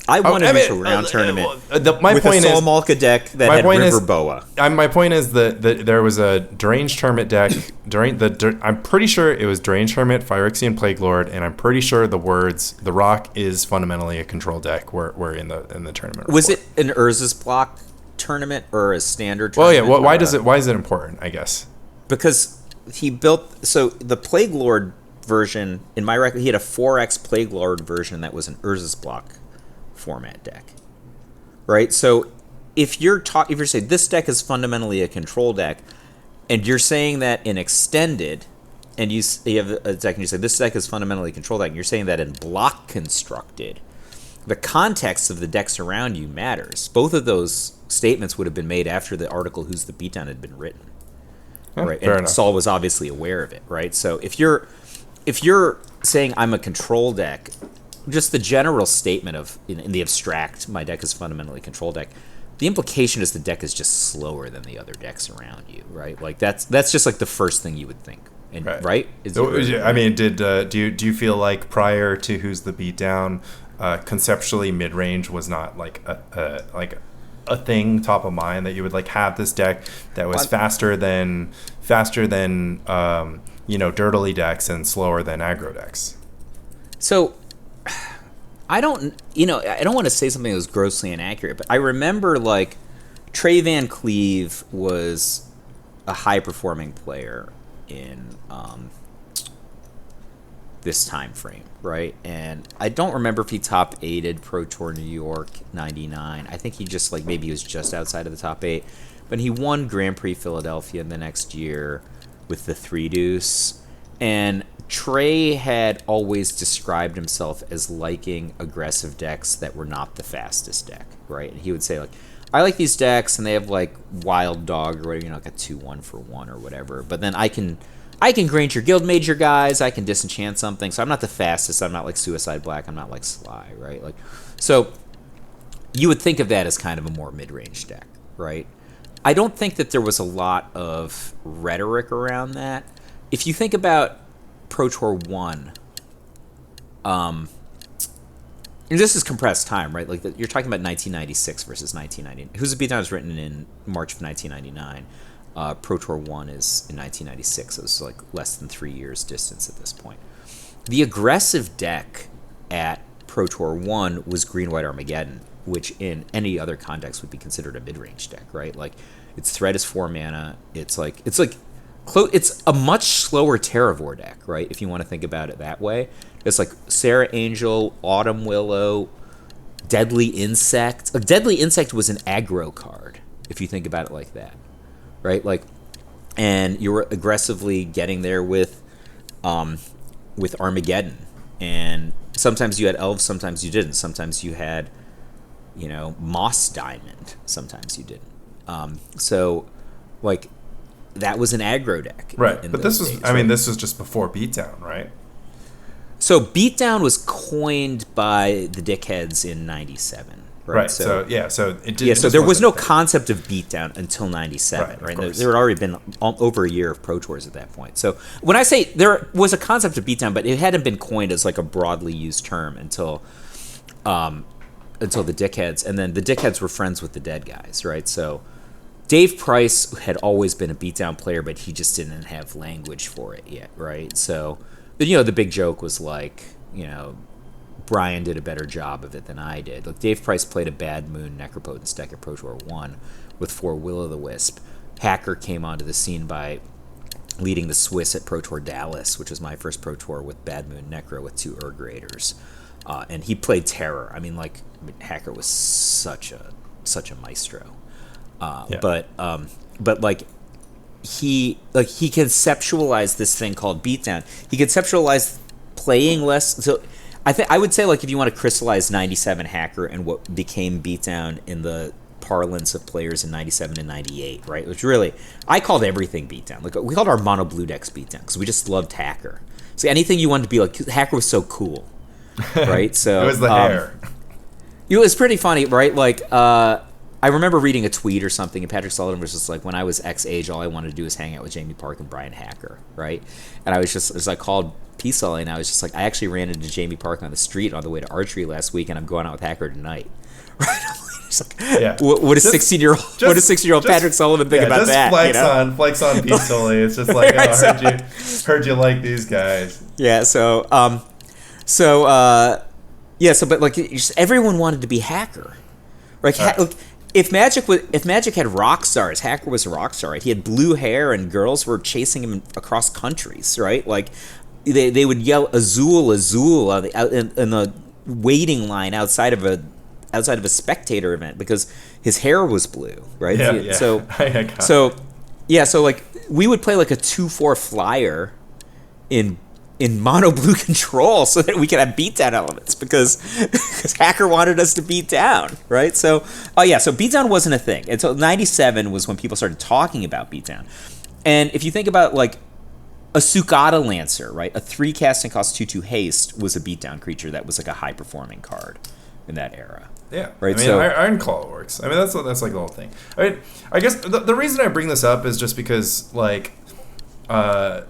I won a neutral round tournament with a Sol Malka deck that had River Boa. My point is that there was a Deranged Hermit deck during I'm pretty sure it was Deranged Hermit, Phyrexian Plague Lord, and I'm pretty sure the words "The Rock is fundamentally a control deck" were in the tournament. Was it an Urza's block tournament or a standard tournament? Well, yeah. Why is it important? I guess because he built the Plague Lord version in my record. He had a 4X Plague Lord version that was an Urza's block format deck, right? So if you're saying this deck is fundamentally a control deck, and you're saying that in extended, and you have a deck and you say this deck is fundamentally a control deck, and you're saying that in block constructed, the context of the decks around you matters. Both of those statements would have been made after the article "Who's the Beatdown" had been written. Right, and Saul was obviously aware of it, right? So if you're saying I'm a control deck, just the general statement of in the abstract, my deck is fundamentally a control deck. The implication is the deck is just slower than the other decks around you, right? Like that's just like the first thing you would think, and right? I mean, do you feel like prior to Who's the Beatdown, conceptually mid range was not like a thing top of mind that you would like have this deck that was faster than dirtily decks and slower than aggro decks? So I don't want to say something that was grossly inaccurate, but I remember like Trey Van Cleve was a high performing player in this time frame, right? And I don't remember if he top 8'd Pro Tour New York 99. I think he just maybe he was just outside of the top 8, but he won Grand Prix Philadelphia the next year with the 3 deuce. And Trey had always described himself as liking aggressive decks that were not the fastest deck, right? And he would say I like these decks and they have Wild Dog or whatever, like a 2-1 for 1 or whatever, but then I can Granger Guild Major guys, I can disenchant something, so I'm not the fastest, I'm not like Suicide Black, I'm not like Sly, right? So you would think of that as kind of a more mid-range deck, right? I don't think that there was a lot of rhetoric around that. If you think about Pro Tour 1, and this is compressed time, right? You're talking about 1996 versus 1990. Who's the Beatdown was written in March of 1999. Pro Tour 1 is in 1996, so it's less than 3 years distance at this point. The aggressive deck at Pro Tour 1 was Green-White Armageddon, which in any other context would be considered a mid-range deck, right? Its threat is 4 mana. It's a much slower Terravore deck, right? If you want to think about it that way. It's Sarah Angel, Autumn Willow, Deadly Insect. Deadly Insect was an aggro card, if you think about it like that. Right, and you were aggressively getting there with Armageddon, and sometimes you had elves, sometimes you didn't. Sometimes you had, Moss Diamond, sometimes you didn't. So, that was an aggro deck, right? But this was, this was just before Beatdown, right? So Beatdown was coined by the dickheads in '97. Right. So it did. Yeah. So there was no concept of Beatdown until '97. Right. There had already been over a year of Pro Tours at that point. So when I say there was a concept of Beatdown, but it hadn't been coined as a broadly used term until the dickheads, and then the dickheads were friends with the dead guys. Right. So Dave Price had always been a Beatdown player, but he just didn't have language for it yet. Right. So the big joke was Brian did a better job of it than I did. Dave Price played a Bad Moon Necropotence deck at Pro Tour 1 with 4 Will-O'-the-Wisp. Hacker came onto the scene by leading the Swiss at Pro Tour Dallas, which was my first Pro Tour, with Bad Moon Necro with 2 Urg Raiders. And he played Terror. Hacker was such a maestro. But he conceptualized this thing called Beatdown. He conceptualized playing less. So I would say if you want to crystallize 97 Hacker and what became Beatdown in the parlance of players in 97 and 98, right? Which really, I called everything Beatdown. We called our mono blue decks Beatdown because we just loved Hacker. So anything you wanted to be Hacker was so cool, right? So it was the hair. It was pretty funny, right? I remember reading a tweet or something, and Patrick Sullivan was just like, when I was X age, all I wanted to do was hang out with Jamie Park and Brian Hacker, right? And I was just, as I called Peace Sully, and I was just like, I actually ran into Jamie Park on the street on the way to archery last week, and I'm going out with Hacker tonight. Right? Like, what does 16-year-old Patrick Sullivan think about that? Flex on Pete Sully. It's just like, heard you like these guys. Yeah. But like, everyone wanted to be Hacker. Like, if Magic had rock stars, Hacker was a rock star. Right? He had blue hair, and girls were chasing him across countries. Right? Like, they would yell "Azul, Azul" out in the waiting line outside of a spectator event because his hair was blue, right? Yeah. So like we would play like a 2/4 flyer in mono blue control so that we could have beatdown elements because Hacker wanted us to beat down, right? So beatdown wasn't a thing until '97 was when people started talking about beatdown. And if you think about like a Sukata Lancer, right? A 3 casting cost 2/2 haste was a beatdown creature that was like a high performing card in that era. Yeah, right. I mean, Iron Claw works. I mean, that's like the whole thing. I mean, I guess the reason I bring this up is just because like, now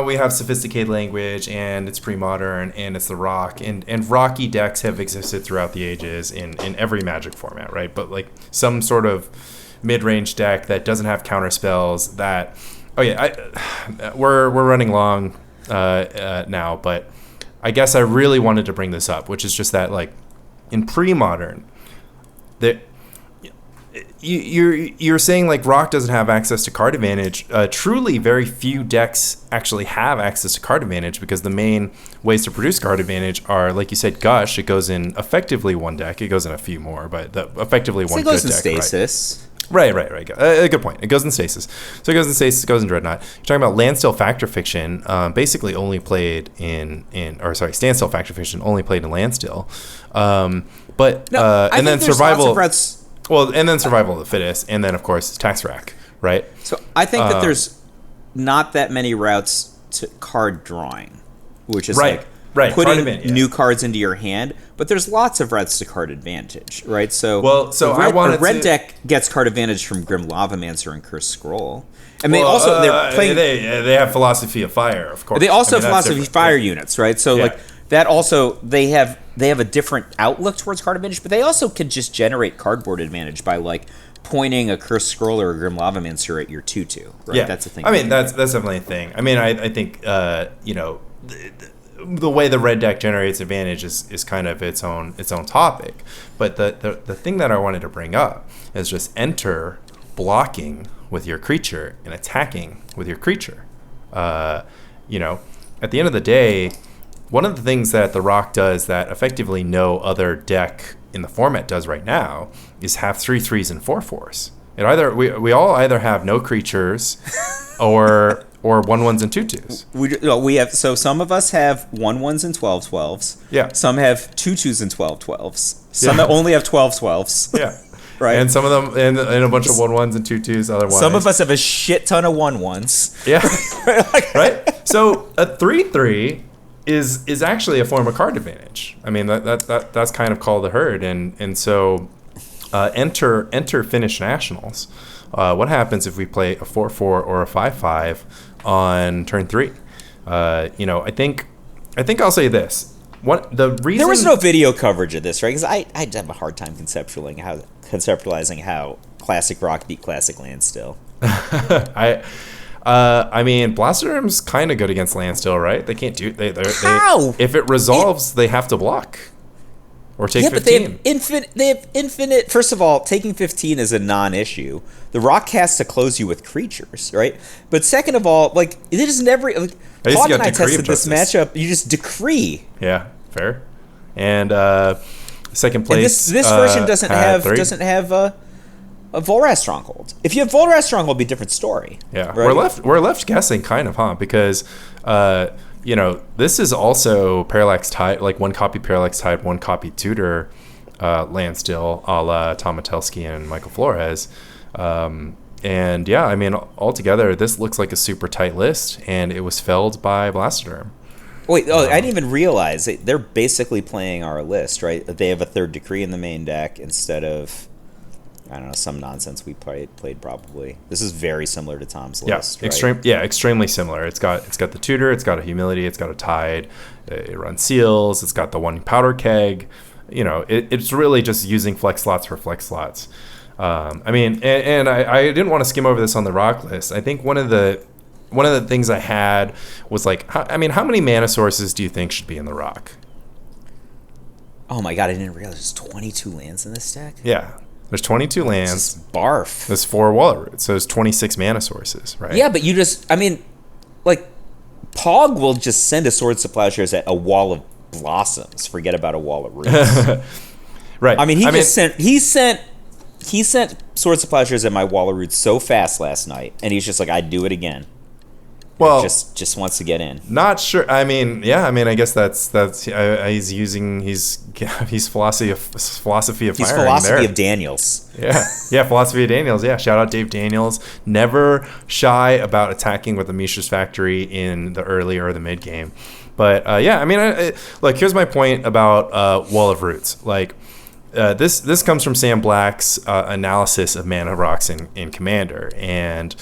we have sophisticated language and it's pre-modern and it's the rock and rocky decks have existed throughout the ages in every Magic format, right? But like some sort of mid-range deck that doesn't have counter spells that. Oh yeah, we're running long now, but I guess I really wanted to bring this up, which is just that like. In pre-modern, that you're saying like Rock doesn't have access to card advantage. Truly, very few decks actually have access to card advantage because the main ways to produce card advantage are, like you said, Gush. It goes in effectively one deck. It goes in a few more, but effectively one good deck. It goes in Stasis. Right. Good point. It goes in Stasis. So it goes in Stasis, it goes in Dreadnought. You're talking about Landstill Fact or Fiction, basically only played Standstill Fact or Fiction only played in Landstill. And then Survival. And then Survival of the Fittest, and then of course Tax Rack, right? So I think that there's not that many routes to card drawing, which is putting new cards into your hand. But there's lots of routes to card advantage, right? So a red deck gets card advantage from Grim Lavamancer and Cursed Scroll, and they're playing. They have Philosophy of Fire, of course. They also have Philosophy of Fire units, right? So like that also they have a different outlook towards card advantage, but they also can just generate cardboard advantage by like pointing a Cursed Scroll or a Grim Lavamancer at your 2/2, right? Yeah, that's a thing. I mean, that's definitely a thing. I mean, I think the way the red deck generates advantage is kind of its own topic. But the thing that I wanted to bring up is just enter blocking with your creature and attacking with your creature. At the end of the day, one of the things that the Rock does that effectively no other deck in the format does right now is have 3/3s and 4/4s. We all either have no creatures or 1/1s and 2/2s. We have some of us have 1/1s and 12/12s. Yeah. Some have 2/2s and 12/12s. Some only have 12/12s. Yeah. Right. And some of them and a bunch of 1/1s and 2/2s otherwise. Some of us have a shit ton of 1/1s. Yeah. Right? So a 3/3 is actually a form of card advantage. I mean that's kind of called the herd and so enter Finnish Nationals. What happens if we play a 4/4 or a 5/5 on turn 3? I think I'll say this. The reason there was no video coverage of this, right? Because I have a hard time conceptualizing how classic Rock beat classic Landstill. I mean, Blastoderm's kind of good against Landstill, right? They can't do how? If it resolves, they have to block. Or take 15. But they have infinite. First of all, taking 15 is a non-issue. The Rock has to close you with creatures, right? But second of all, like it is never. Claude and I tested this matchup. You just decree. Yeah, fair. And second place. And this version doesn't have a Volraz Stronghold. If you have Volraz Stronghold, it'd be a different story. Yeah, right? we're left guessing, kind of, huh? Because. This is also Parallax Tide, like one copy Parallax Tide, one copy Tutor Landstill, a la Tom Matelski and Michael Flores. And yeah, I mean, altogether, this looks like a super tight list, and it was felled by Blastoderm. Wait, I didn't even realize they're basically playing our list, right? They have a third decree in the main deck instead of I don't know, some nonsense we played probably. This is very similar to Tom's Yeah, list, right? extremely similar. It's got the tutor, it's got a humility, it's got a tide, it runs seals, it's got the one powder keg. You know, it's really just using flex slots for flex slots. I mean, and I didn't want to skim over this on the rock list. I think one of the things I had was like, how many mana sources do you think should be in the rock? Oh my god, I didn't realize there's 22 lands in this deck. Yeah. There's 22 lands. This is barf. There's 4 Wall Roots. So there's 26 mana sources, right? Yeah, but you just, I mean, like, Pog will just send a Swords to Plowshares at a Wall of Blossoms. Forget about a Wall of Roots. Right. I mean, he sent Swords to Plowshares at my Wall of Roots so fast last night, and he's just like, I'd do it again. Well, just wants to get in. Not sure. I mean, yeah. I mean, I guess that's he's using his philosophy of firing. He's philosophy of Daniels. Yeah, philosophy of Daniels. Yeah, shout out Dave Daniels. Never shy about attacking with the Mishra's Factory in the early or the mid game. But yeah, I mean, like here's my point about Wall of Roots. Like this comes from Sam Black's analysis of mana rocks in Commander, and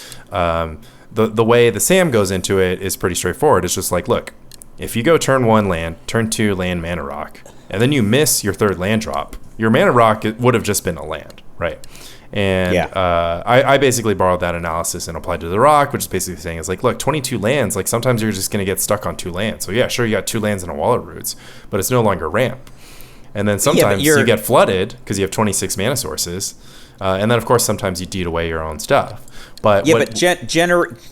the way the Sam goes into it is pretty straightforward. It's just like, look, if you go turn 1 land, turn 2 land mana rock, and then you miss your 3rd land drop, your mana rock would have just been a land, right? And I basically borrowed that analysis and applied to the rock, which is basically saying is like, look, 22 lands, like sometimes you're just going to get stuck on 2 lands. So yeah, sure, you got 2 lands and a Wall of Roots, but it's no longer ramp. And then sometimes you get flooded because you have 26 mana sources. And then, of course, sometimes you deed away your own stuff. But yeah,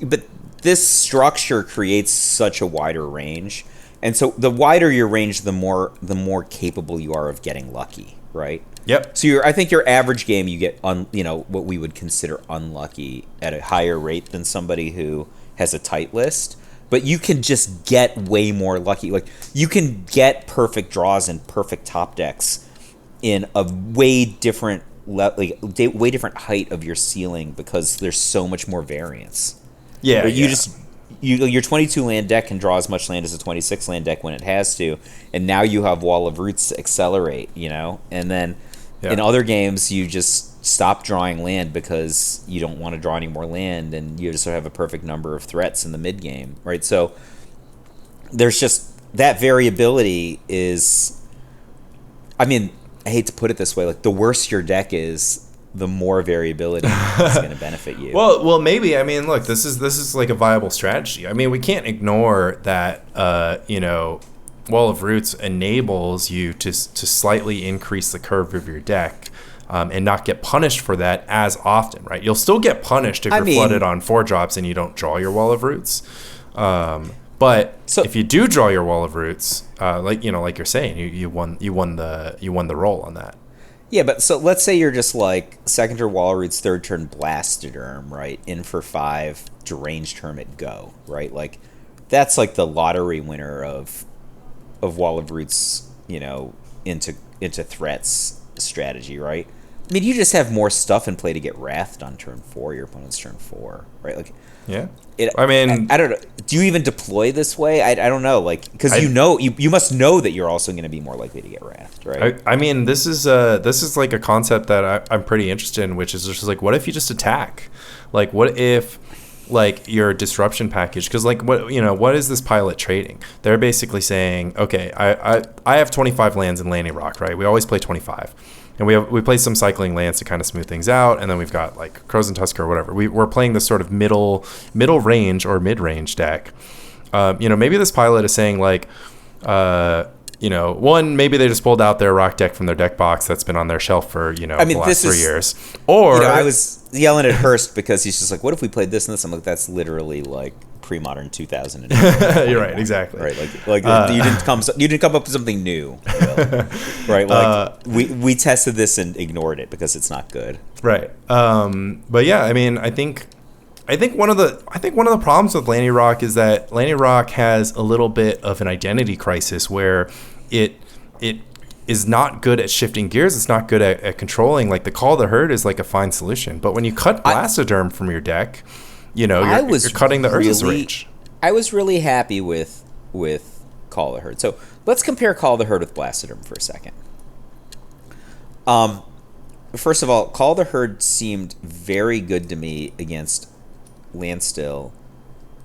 but this structure creates such a wider range, and so the wider your range, the more capable you are of getting lucky, right? Yep. So I think your average game you get what we would consider unlucky at a higher rate than somebody who has a tight list. But you can just get way more lucky. Like you can get perfect draws and perfect top decks in a way different way different height of your ceiling because there's so much more variance. Yeah, but your 22 land deck can draw as much land as a 26 land deck when it has to, and now you have Wall of Roots to accelerate, and then in other games you just stop drawing land because you don't want to draw any more land, and you just sort of have a perfect number of threats in the mid game, right? So there's just that variability is, I mean, I hate to put it this way, like the worse your deck is, the more variability is going to benefit you. Well, maybe. I mean, look, this is like a viable strategy. I mean, we can't ignore that. Wall of Roots enables you to slightly increase the curve of your deck, and not get punished for that as often, right? You'll still get punished if you're flooded on 4 drops and you don't draw your Wall of Roots. But if you do draw your Wall of Roots, like you're saying, you won the roll on that. Yeah, but so let's say you're just like 2nd turn Wall of Roots, 3rd turn Blastoderm, right? In for 5, Deranged Hermit, go, right? Like that's like the lottery winner of Wall of Roots, into threats strategy, right? I mean, you just have more stuff in play to get wrathed on turn 4, your opponent's turn 4, right? Like, yeah. I don't know. Do you even deploy this way? I don't know. Like, because you must know that you're also going to be more likely to get wrathed, right? I mean, this is like a concept that I'm pretty interested in, which is just like, what if you just attack? Like, what if like your disruption package? Because like what is this pilot trading? They're basically saying, okay, I have 25 lands in Lanny Rock, right? We always play 25. And we play some cycling lands to kind of smooth things out, and then we've got like Crows and Tusker or whatever. We're playing this sort of middle range or mid range deck. Maybe this pilot is saying like, one, maybe they just pulled out their rock deck from their deck box that's been on their shelf for the last 3 years. Or I was yelling at Hurst because he's just like, what if we played this and this? I'm like, that's literally like pre-modern 2000. You're right, exactly. Right, you didn't come up with something new, right? Like we tested this and ignored it because it's not good. Right. But yeah, I mean, I think one of the problems with Lanny Rock is that Lanny Rock has a little bit of an identity crisis where it is not good at shifting gears. It's not good at controlling. Like the Call of the Herd is like a fine solution, but when you cut Blastoderm from your deck, you're cutting the Urza's Rage. I was really happy with Call of the Herd. So let's compare Call of the Herd with Blastoderm for a second. first of all, Call of the Herd seemed very good to me against Landstill.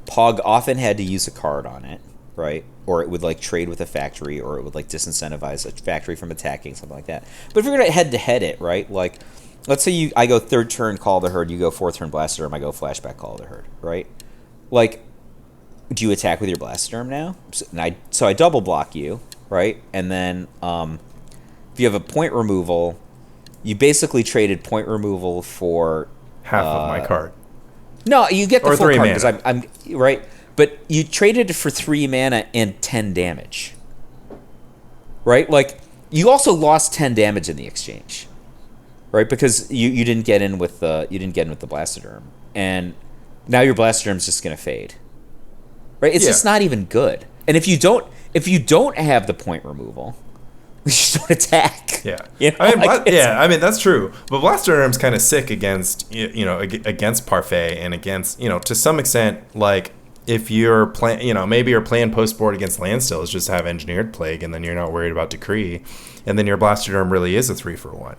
Pog often had to use a card on it, right? Or it would like trade with a factory, or it would like disincentivize a factory from attacking, something like that. But if you're gonna head to head it, right? Like, let's say I go third turn Call of the Herd, you go fourth turn Blastoderm, I go flashback Call of the Herd, right? Like, do you attack with your Blastoderm now? So I double block you, right? And then if you have a point removal, you basically traded point removal for half of my card. No, you get the or full 3 card mana. because I'm right. But you traded it for 3 mana and 10 damage. Right? Like, you also lost 10 damage in the exchange. Right? Because you didn't get in with the Blastoderm. And now your Blastoderm's just gonna fade. Right? It's just not even good. And if you don't have the point removal, you just don't attack. Yeah. You know? I mean that's true. But Blastoderm's kind of sick against against Parfait and against, to some extent, like, if you're playing, maybe you're playing post board against Landstill, is just have Engineered Plague, and then you're not worried about Decree, and then your Blastoderm really is a 3-for-1.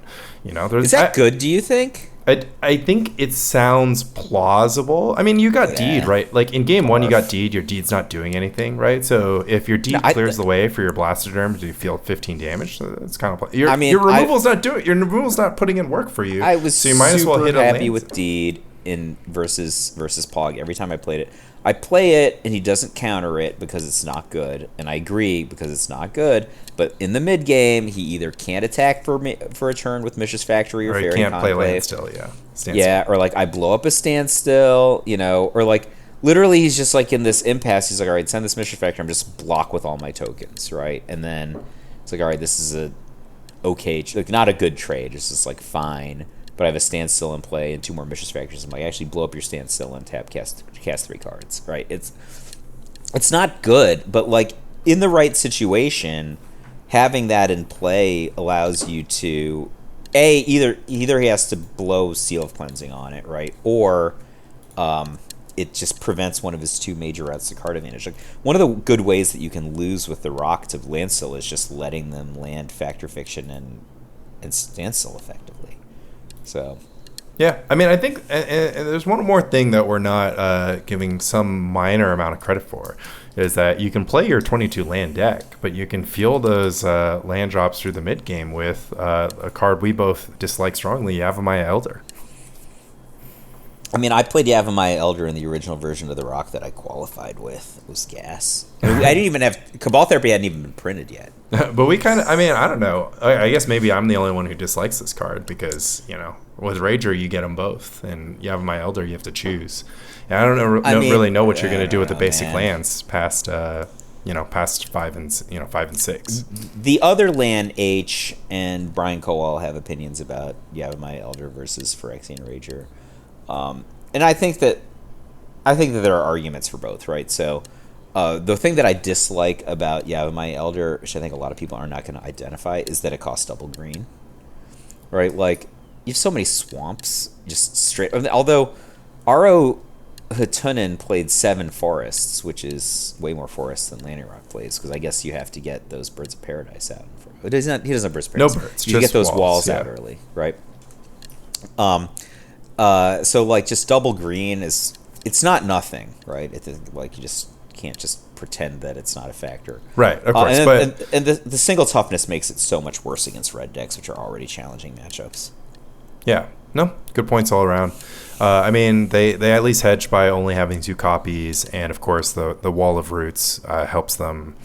Is that good, do you think? I think it sounds plausible. I mean, you got Deed, right? Like, in game 1, you got Deed. Your Deed's not doing anything, right? So if your Deed clears the way for your Blastoderm to deal 15 damage, it's kind of your removal's not putting in work for you. I was so you might as well hit happy with Deed in versus Pog every time I played it. I play it and he doesn't counter it because it's not good, and I agree because it's not good. But in the mid game, he either can't attack for a turn with Mishra's Factory or Fairy can't Conclave. play Landstill, Yeah, or like I blow up a Standstill, or like literally he's just like in this impasse. He's like, all right, send this Mishra's Factory. I'm just block with all my tokens, right? And then it's like, all right, this is like not a good trade. It's just like fine. But I have a Standstill in play and 2 more Mishra's Factories. I'm like, actually blow up your Standstill and cast 3 cards, right? It's not good, but like in the right situation, having that in play allows you to either he has to blow Seal of Cleansing on it, right? Or it just prevents one of his 2 major routes to card advantage. Like, one of the good ways that you can lose with the Rock to Landstill is just letting them land Fact or Fiction and Standstill effectively. So, yeah, I mean, I think and there's one more thing that we're not giving some minor amount of credit for, is that you can play your 22 land deck, but you can fuel those land drops through the mid game with a card we both dislike strongly, Yavimaya Elder. I mean, I played Yavimaya Elder in the original version of the Rock that I qualified with. It was gas. I didn't even have Cabal Therapy hadn't even been printed yet. But we kind of, I mean, I don't know. I guess maybe I'm the only one who dislikes this card because, with Rager, you get them both. And Yavimaya Elder, you have to choose. And I don't really know what you're going to do with the basic lands past 5 and 6. The other land, H, and Brian Kowal have opinions about Yavimaya Elder versus Phyrexian Rager. And I think that there are arguments for both, right? So the thing that I dislike about Yavimaya Elder, which I think a lot of people are not going to identify, is that it costs double green, right? Like, you have so many swamps, just straight. Although Aro Hatunen played 7 forests, which is way more forests than Lanny Rock plays, because I guess you have to get those Birds of Paradise out. He doesn't have Birds of Paradise. No birds. You get those walls out early, right? So like just double green it's not nothing, right? Like you just can't just pretend that it's not a factor, right? Of course, and the single toughness makes it so much worse against red decks, which are already challenging matchups. Yeah, no, good points all around. I mean, they at least hedge by only having 2 copies, and of course the Wall of Roots helps them,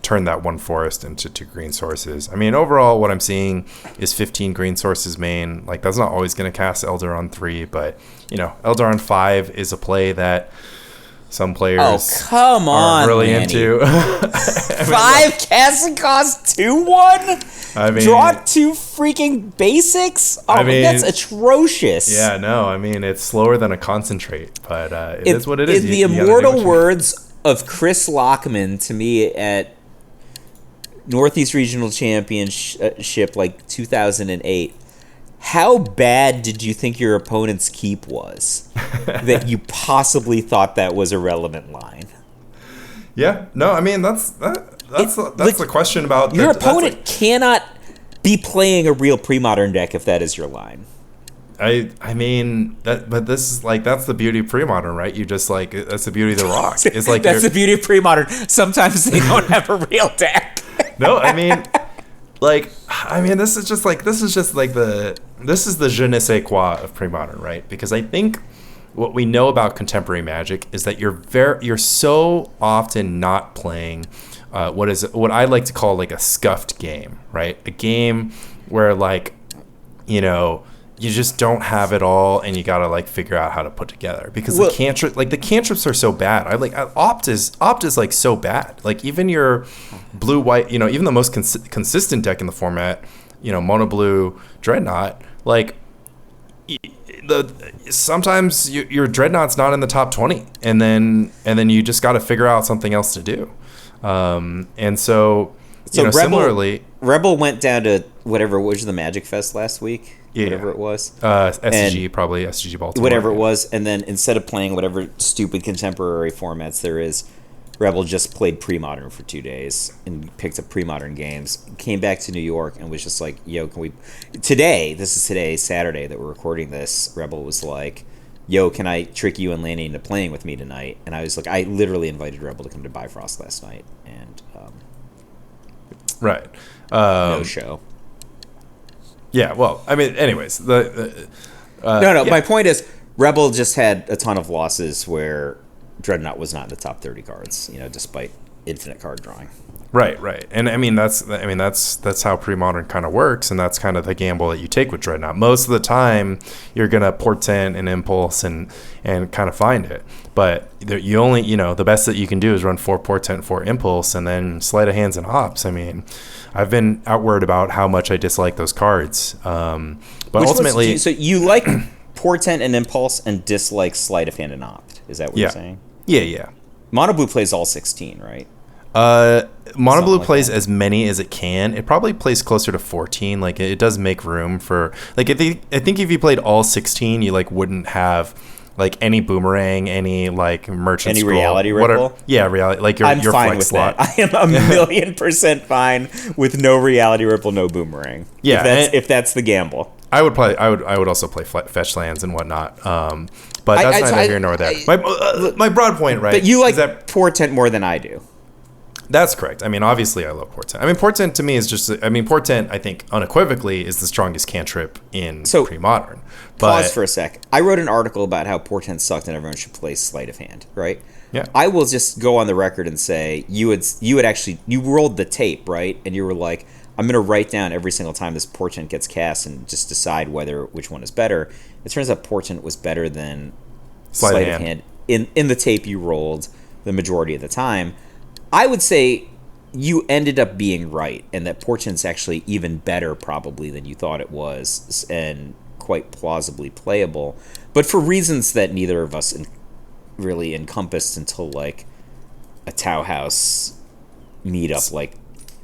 turn that 1 forest into 2 green sources. I mean, overall, what I'm seeing is 15 green sources main. Like, that's not always going to cast Elder on 3, but, Elder on 5 is a play that some players aren't really Lanny. into. 5 casting cost 2/1? I mean, draw 2 freaking basics? That's atrocious. Yeah, no, I mean, it's slower than a concentrate, but it is what it is. In the immortal words of Chris Lockman to me at Northeast Regional Championship, like 2008, how bad did you think your opponent's keep was that you possibly thought that was a relevant line? Yeah, no, I mean, that's the question about your opponent cannot be playing a real pre-modern deck if that is your line. I mean but this is like, that's the beauty of pre-modern, right? You just like, that's the beauty of the rock. It's like that's the beauty of pre-modern. Sometimes they don't have a real deck. No, I mean, this is the je ne sais quoi of pre-modern, right? Because I think what we know about contemporary Magic is that you're so often not playing what I like to call like a scuffed game, right? A game where you just don't have it all, and you gotta like figure out how to put together, because the cantrips are so bad. Opt is like so bad. Like even your blue white, even the most consistent deck in the format, mono blue Dreadnought, like sometimes your Dreadnought's not in the top 20, and then you just got to figure out something else to do. And so similarly, Rebel went down to whatever was the Magic Fest last week. Whatever it was. SCG, probably SCG Baltimore. Whatever it was. And then instead of playing whatever stupid contemporary formats there is, Rebel just played pre-modern for 2 days and picked up pre-modern games. Came back to New York and was just like, yo, can we... Today, Saturday that we're recording this, Rebel was like, yo, can I trick you and Lanny into playing with me tonight? And I was like, I literally invited Rebel to come to Bifrost last night. And... right. No show. Yeah, well, I mean, anyways, my point is, Rebel just had a ton of losses where Dreadnought was not in the top 30 cards, despite infinite card drawing. Right, and that's how pre-modern kind of works, and that's kind of the gamble that you take with Dreadnought. Most of the time, you're gonna portent and impulse and kind of find it, but you only, the best that you can do is run 4 portent, 4 impulse, and then sleight of hands and hops. I mean, I've been outward about how much I dislike those cards, but ultimately, so you like portent and impulse and dislike sleight of hand and opt. Is that what you're saying? Yeah. Mono blue plays all 16, right? Mono blue plays as many as it can. It probably plays closer to 14. Like it does make room for like I think if you played all 16, you like wouldn't have like any boomerang, any like merchant scroll, reality ripple. Reality. Like your fine flex with slot. that. I am 1,000,000% fine with no reality ripple, no boomerang. Yeah, if that's the gamble. I would also play fetch lands and whatnot. But that's neither here nor there. My broad point, right? But you like that portent more than I do. That's correct. I mean, obviously, I love portent. I mean, portent to me is just. I mean, portent, I think, unequivocally, is the strongest cantrip in pre-modern. Pause for a sec. I wrote an article about how portent sucked and everyone should play sleight of hand. Right. Yeah. I will just go on the record and say you rolled the tape, right, and you were like, I'm going to write down every single time this portent gets cast and just decide which one is better. It turns out portent was better than sleight of hand in the tape you rolled the majority of the time. I would say you ended up being right, and that portent's actually even better probably than you thought it was, and quite plausibly playable, but for reasons that neither of us really encompassed until like a Tau House meetup like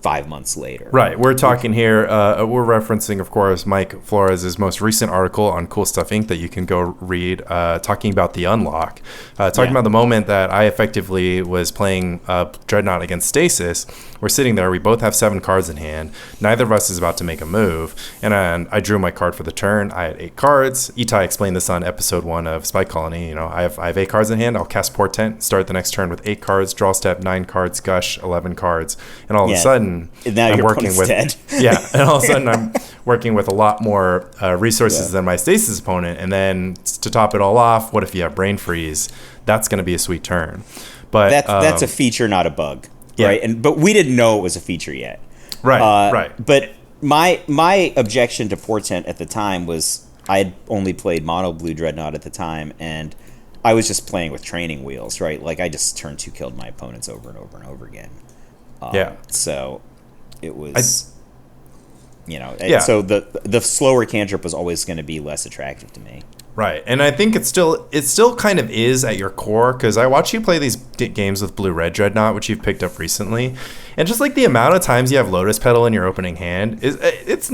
5 months later. Right. We're talking here, we're referencing, of course, Mike Flores' most recent article on Cool Stuff Inc. that you can go read, talking about the unlock. About the moment that I effectively was playing Dreadnought against Stasis. We're sitting there. We both have 7 cards in hand. Neither of us is about to make a move. And I drew my card for the turn. I had 8 cards. Itai explained this on episode 1 of Spy Colony. I have 8 cards in hand. I'll cast Portent, start the next turn with 8 cards, draw step 9 cards, gush 11 cards. And all of a sudden, now I'm working with dead. And all of a sudden I'm working with a lot more resources than my Stasis opponent. And then to top it all off, what if you have Brain Freeze? That's going to be a sweet turn. But that's a feature, not a bug, right? But we didn't know it was a feature yet, right? But my objection to Portent at the time was I had only played Mono Blue Dreadnought at the time, and I was just playing with training wheels, right? Like I just turn 2 killed my opponents over and over and over again. So it was, so the slower cantrip was always going to be less attractive to me. Right. And I think it still kind of is at your core, because I watch you play these games with Blue-Red Dreadnought, which you've picked up recently. and just like the amount of times you have Lotus Petal in your opening hand it's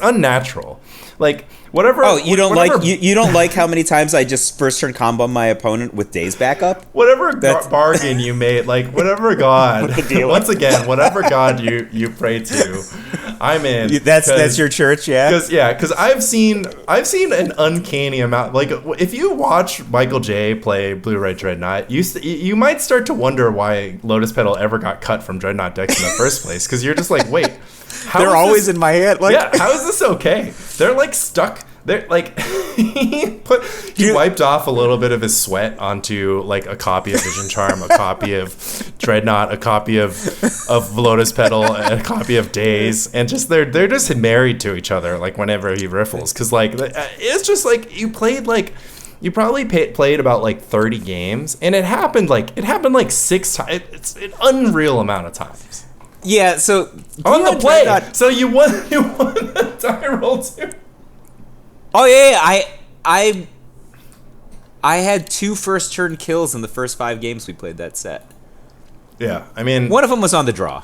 unnatural. Like whatever. Oh, you don't you don't like how many times I just first turn combo my opponent with Daze backup? Whatever bargain you made, like whatever god, once again, whatever god you pray to, I'm in. That's your church, yeah. Because I've seen an uncanny amount. Like if you watch Michael J play Blue Red Dreadnought, you might start to wonder why Lotus Petal ever got cut from Dreadnought decks in the first place. Because you're just like, wait. They're always in my head. Like, yeah, how is this okay? They're like stuck. They're like he wiped off a little bit of his sweat onto like a copy of Vision Charm, a copy of Dreadnought, a copy of Lotus Petal, and a copy of Daze, and just they're just married to each other. Like whenever he riffles, because like it's just like you probably played about like 30 games, and it happened like 6 times. It's an unreal amount of times. Yeah, so on the play. So you won the die roll too. Oh yeah, I had 2 first turn kills in the first 5 games we played that set. Yeah, I mean, one of them was on the draw.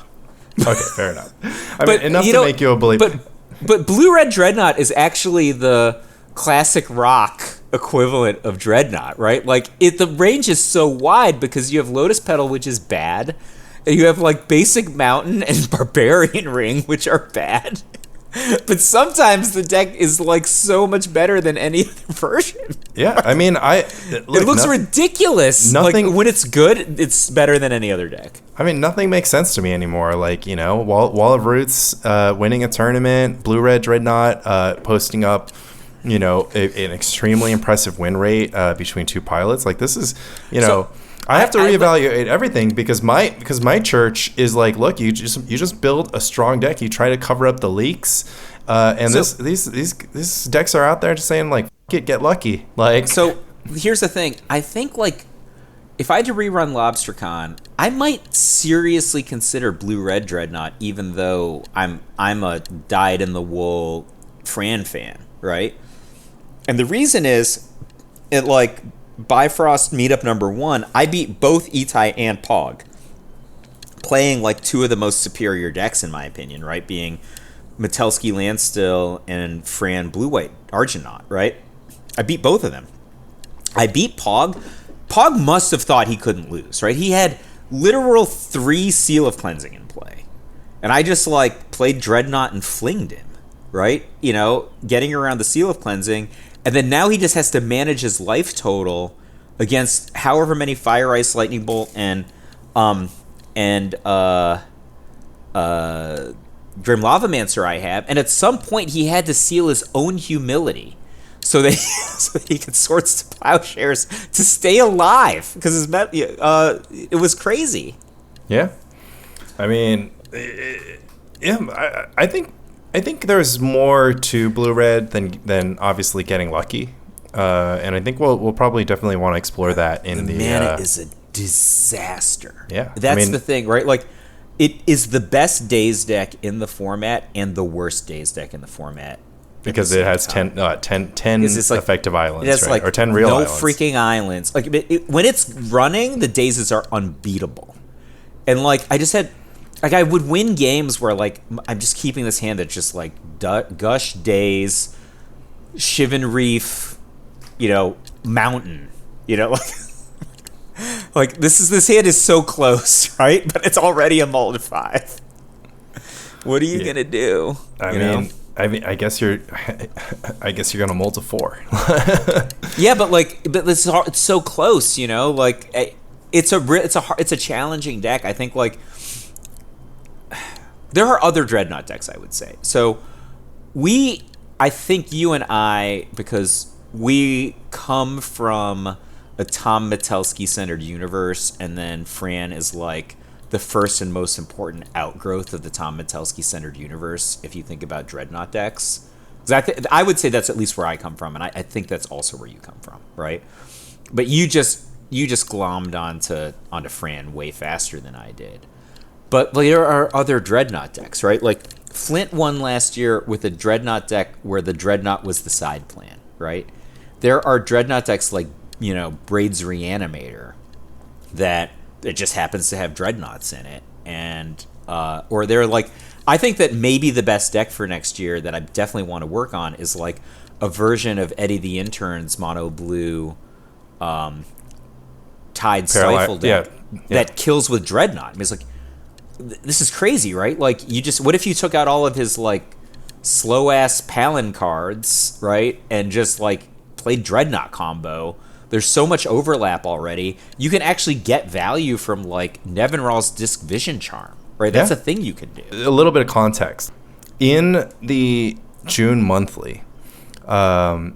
Okay, fair enough. I mean, enough to make you a believer. But Blue Red Dreadnought is actually the classic rock equivalent of Dreadnought, right? Like the range is so wide because you have Lotus Petal, which is bad. You have like Basic Mountain and Barbarian Ring, which are bad. But sometimes the deck is like so much better than any other version. Yeah, I mean, it looks ridiculous. Nothing, like when it's good, it's better than any other deck. I mean, nothing makes sense to me anymore. Like, you know, Wall of Roots winning a tournament, Blue Red Dreadnought posting up, you know, an extremely impressive win rate between 2 pilots. Like, this is, you know. I have to reevaluate everything because my church is like, look, you just build a strong deck. You try to cover up the leaks, and these decks are out there just saying like, get lucky. Like, so here's the thing. I think like if I had to rerun Lobstercon, I might seriously consider Blue Red Dreadnought, even though I'm a dyed in the wool Fran fan, right? And the reason is, it like. Bifrost meetup number 1, I beat both Itai and Pog, playing like 2 of the most superior decks in my opinion, right? Being Metelsky Landstill and Fran Blue White Argonaut, right? I beat both of them. I beat Pog. Pog must have thought he couldn't lose, right? He had literal 3 Seal of Cleansing in play, and I just like played Dreadnought and flinged him, right? You know, getting around the Seal of Cleansing. And then now he just has to manage his life total against however many Fire Ice, Lightning Bolt, and Grim Lavamancer I have. And at some point he had to seal his own humility so that he could Swords to Plowshares to stay alive because it was crazy. Yeah, I mean, I think there's more to Blue Red than obviously getting lucky, and I think we'll probably definitely want to explore that in the mana is a disaster. Yeah, that's the thing, right? Like, it is the best Daze deck in the format and the worst Daze deck in the format because it has 10 effective islands, it has, right? Or 10 real islands. No freaking islands. Like when it's running, the Dazes are unbeatable, and like I just had. Like, I would win games where, like, I'm just keeping this hand that's just, like, Gush Daze, Shivan Reef, you know, Mountain, you know, like this hand is so close, right? But it's already a Molten 5. What are you going to do? I mean, I guess you're going to mold to 4. Yeah, but it's so close, you know, like, it's a challenging deck. I think, like, there are other Dreadnought decks, I would say. So I think you and I, because we come from a Tom Metelsky-centered universe, and then Fran is like the first and most important outgrowth of the Tom Metelsky-centered universe, if you think about Dreadnought decks. I would say that's at least where I come from, and I think that's also where you come from, right? But you just glommed onto Fran way faster than I did. But there are other Dreadnought decks, right? Like, Flint won last year with a Dreadnought deck where the Dreadnought was the side plan, right? There are Dreadnought decks like, you know, Braid's Reanimator that it just happens to have Dreadnoughts in it. And or they're like, I think that maybe the best deck for next year that I definitely want to work on is like a version of Eddie the Intern's mono blue Tide Stifle deck that kills with Dreadnought. I mean, it's like, this is crazy, right? Like, what if you took out all of his like slow ass Palin cards, right, and just like played Dreadnought combo? There's so much overlap already. You can actually get value from like Nevinral's Disc Vision Charm, right? That's a thing you can do. A little bit of context. In the June monthly, a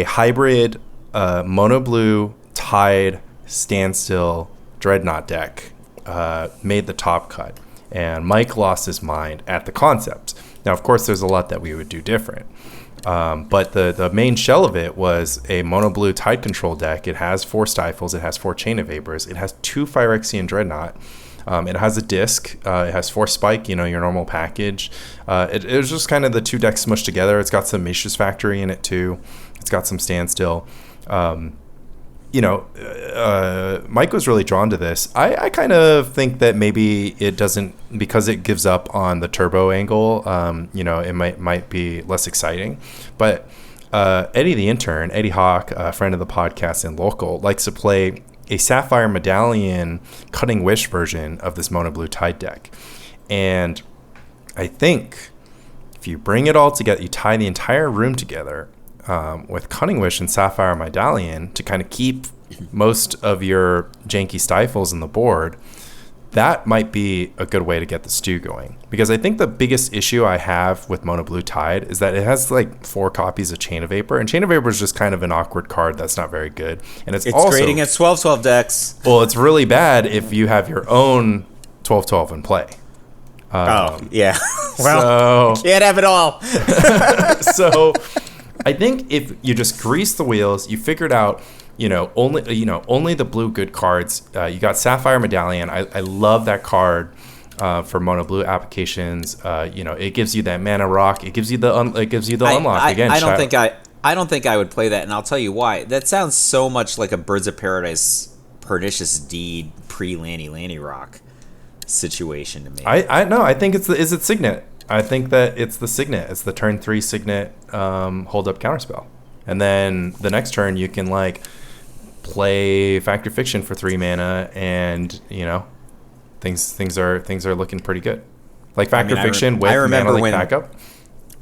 hybrid mono blue Tide Standstill Dreadnought deck made the top cut, and Mike lost his mind at the concept. Now, of course, there's a lot that we would do different. But the main shell of it was a mono blue Tide Control deck. It has 4 Stifles. It has 4 Chain of Vapors. It has 2 Phyrexian Dreadnought. It has a disc. It has 4 Spike, your normal package. It was just kind of the 2 decks smushed together. It's got some Mishra's Factory in it, too. It's got some Standstill. Mike was really drawn to this. I kind of think that maybe it doesn't, because it gives up on the turbo angle, it might be less exciting. But Eddie the Intern, Eddie Hawk, a friend of the podcast and local, likes to play a Sapphire Medallion Cutting Wish version of this mono blue Tide deck. And I think if you bring it all together, you tie the entire room together, with Cutting Wish and Sapphire Medallion to kind of keep most of your janky Stifles in the board, that might be a good way to get the stew going. Because I think the biggest issue I have with Mono Blue Tide is that it has like 4 copies of Chain of Vapor, and Chain of Vapor is just kind of an awkward card that's not very good. And it's also great against 12-12 decks. Well, it's really bad if you have your own 12-12 in play. Well, can't have it all. So I think if you just grease the wheels, you figured out, only the blue good cards. You got Sapphire Medallion. I love that card for mono blue applications. It gives you that mana rock. It gives you the unlock again. I don't think I would play that, and I'll tell you why. That sounds so much like a Birds of Paradise Pernicious Deed pre-Lanny rock situation to me. I know. I think is it Signet. I think that it's the Signet. It's the turn 3 Signet hold up counterspell. And then the next turn you can like play Factory Fiction for 3 mana, and things are looking pretty good. Like Factory Fiction with mana like backup.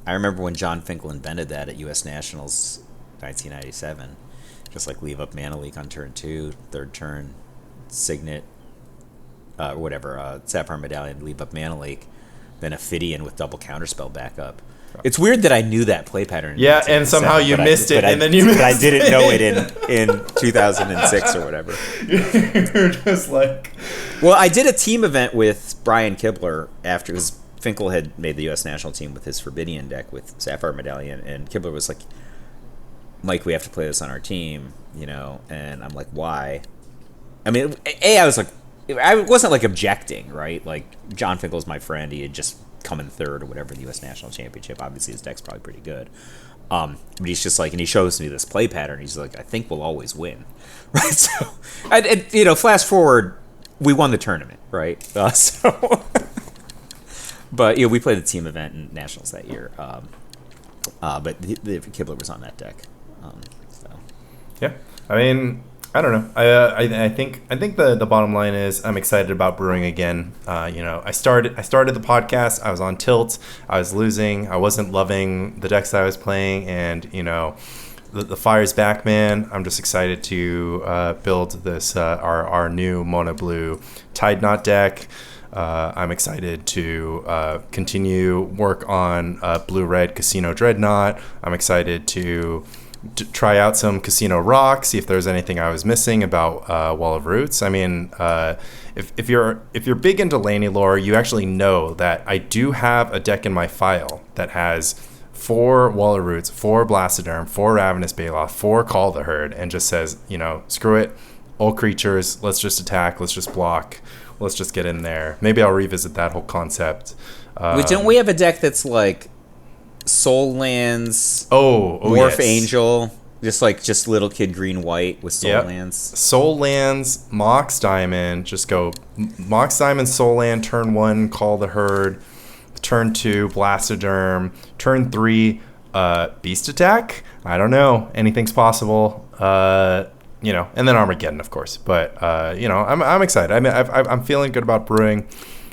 I remember when John Finkel invented that at US Nationals 1997. Just like leave up Mana Leak on turn 2, third turn Signet Sapphire Medallion, leave up Mana Leak, then Ophidian with double counterspell backup. It's weird that I knew that play pattern. Yeah, and somehow you missed it, and then you missed it. But I didn't know it in 2006 or whatever. You're just like... Well, I did a team event with Brian Kibler after, because Finkel had made the U.S. national team with his Forbidian deck with Sapphire Medallion, and Kibler was like, Mike, we have to play this on our team, and I'm like, why? I mean, I was like, I wasn't like objecting, right? Like, John Finkel's my friend. He had just come in third or whatever in the U.S. National Championship. Obviously, his deck's probably pretty good. But he's just like, and he shows me this play pattern. He's like, I think we'll always win, right? So, flash forward, we won the tournament, right? But we played the team event in nationals that year. But the Kibler was on that deck. Yeah, I mean, I don't know. I think the bottom line is I'm excited about brewing again. I started the podcast. I was on tilt. I was losing. I wasn't loving the decks that I was playing, and the fire's back, man. I'm just excited to build this our new mono blue Tide Knot deck. I'm excited to continue work on blue red Casino Dreadnought. I'm excited to try out some Casino Rock, see if there's anything I was missing about Wall of Roots. I mean, if you're big into Lanny lore, you actually know that I do have a deck in my file that has 4 Wall of Roots, 4 Blastoderm, 4 Ravenous Baloth, 4 Call the Herd, and just says, screw it, all creatures, let's just attack, let's just block, let's just get in there. Maybe I'll revisit that whole concept. Don't we have a deck that's like Soul Lands, Morph Angel, Just little kid green white with soul lands. Soul lands, Mox Diamond. Just go Mox Diamond, Soul Land. Turn 1, call the herd. Turn 2, Blastoderm. Turn 3, Beast Attack. I don't know. Anything's possible. And then Armageddon, of course. But I'm excited. I mean, I'm feeling good about brewing.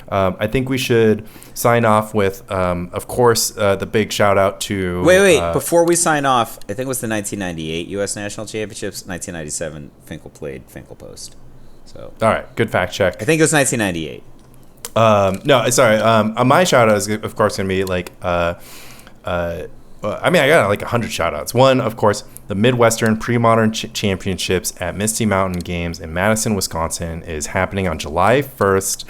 I think we should sign off with, of course, the big shout out to. Wait! Before we sign off, I think it was the 1998 U.S. National Championships. 1997, Finkel played Finkel Post. So. All right, good fact check. I think it was 1998. No, sorry. My shout out is, of course, going to be like. I got like 100 shout outs. One, of course, the Midwestern Pre-Modern Championships at Misty Mountain Games in Madison, Wisconsin is happening on July 1st.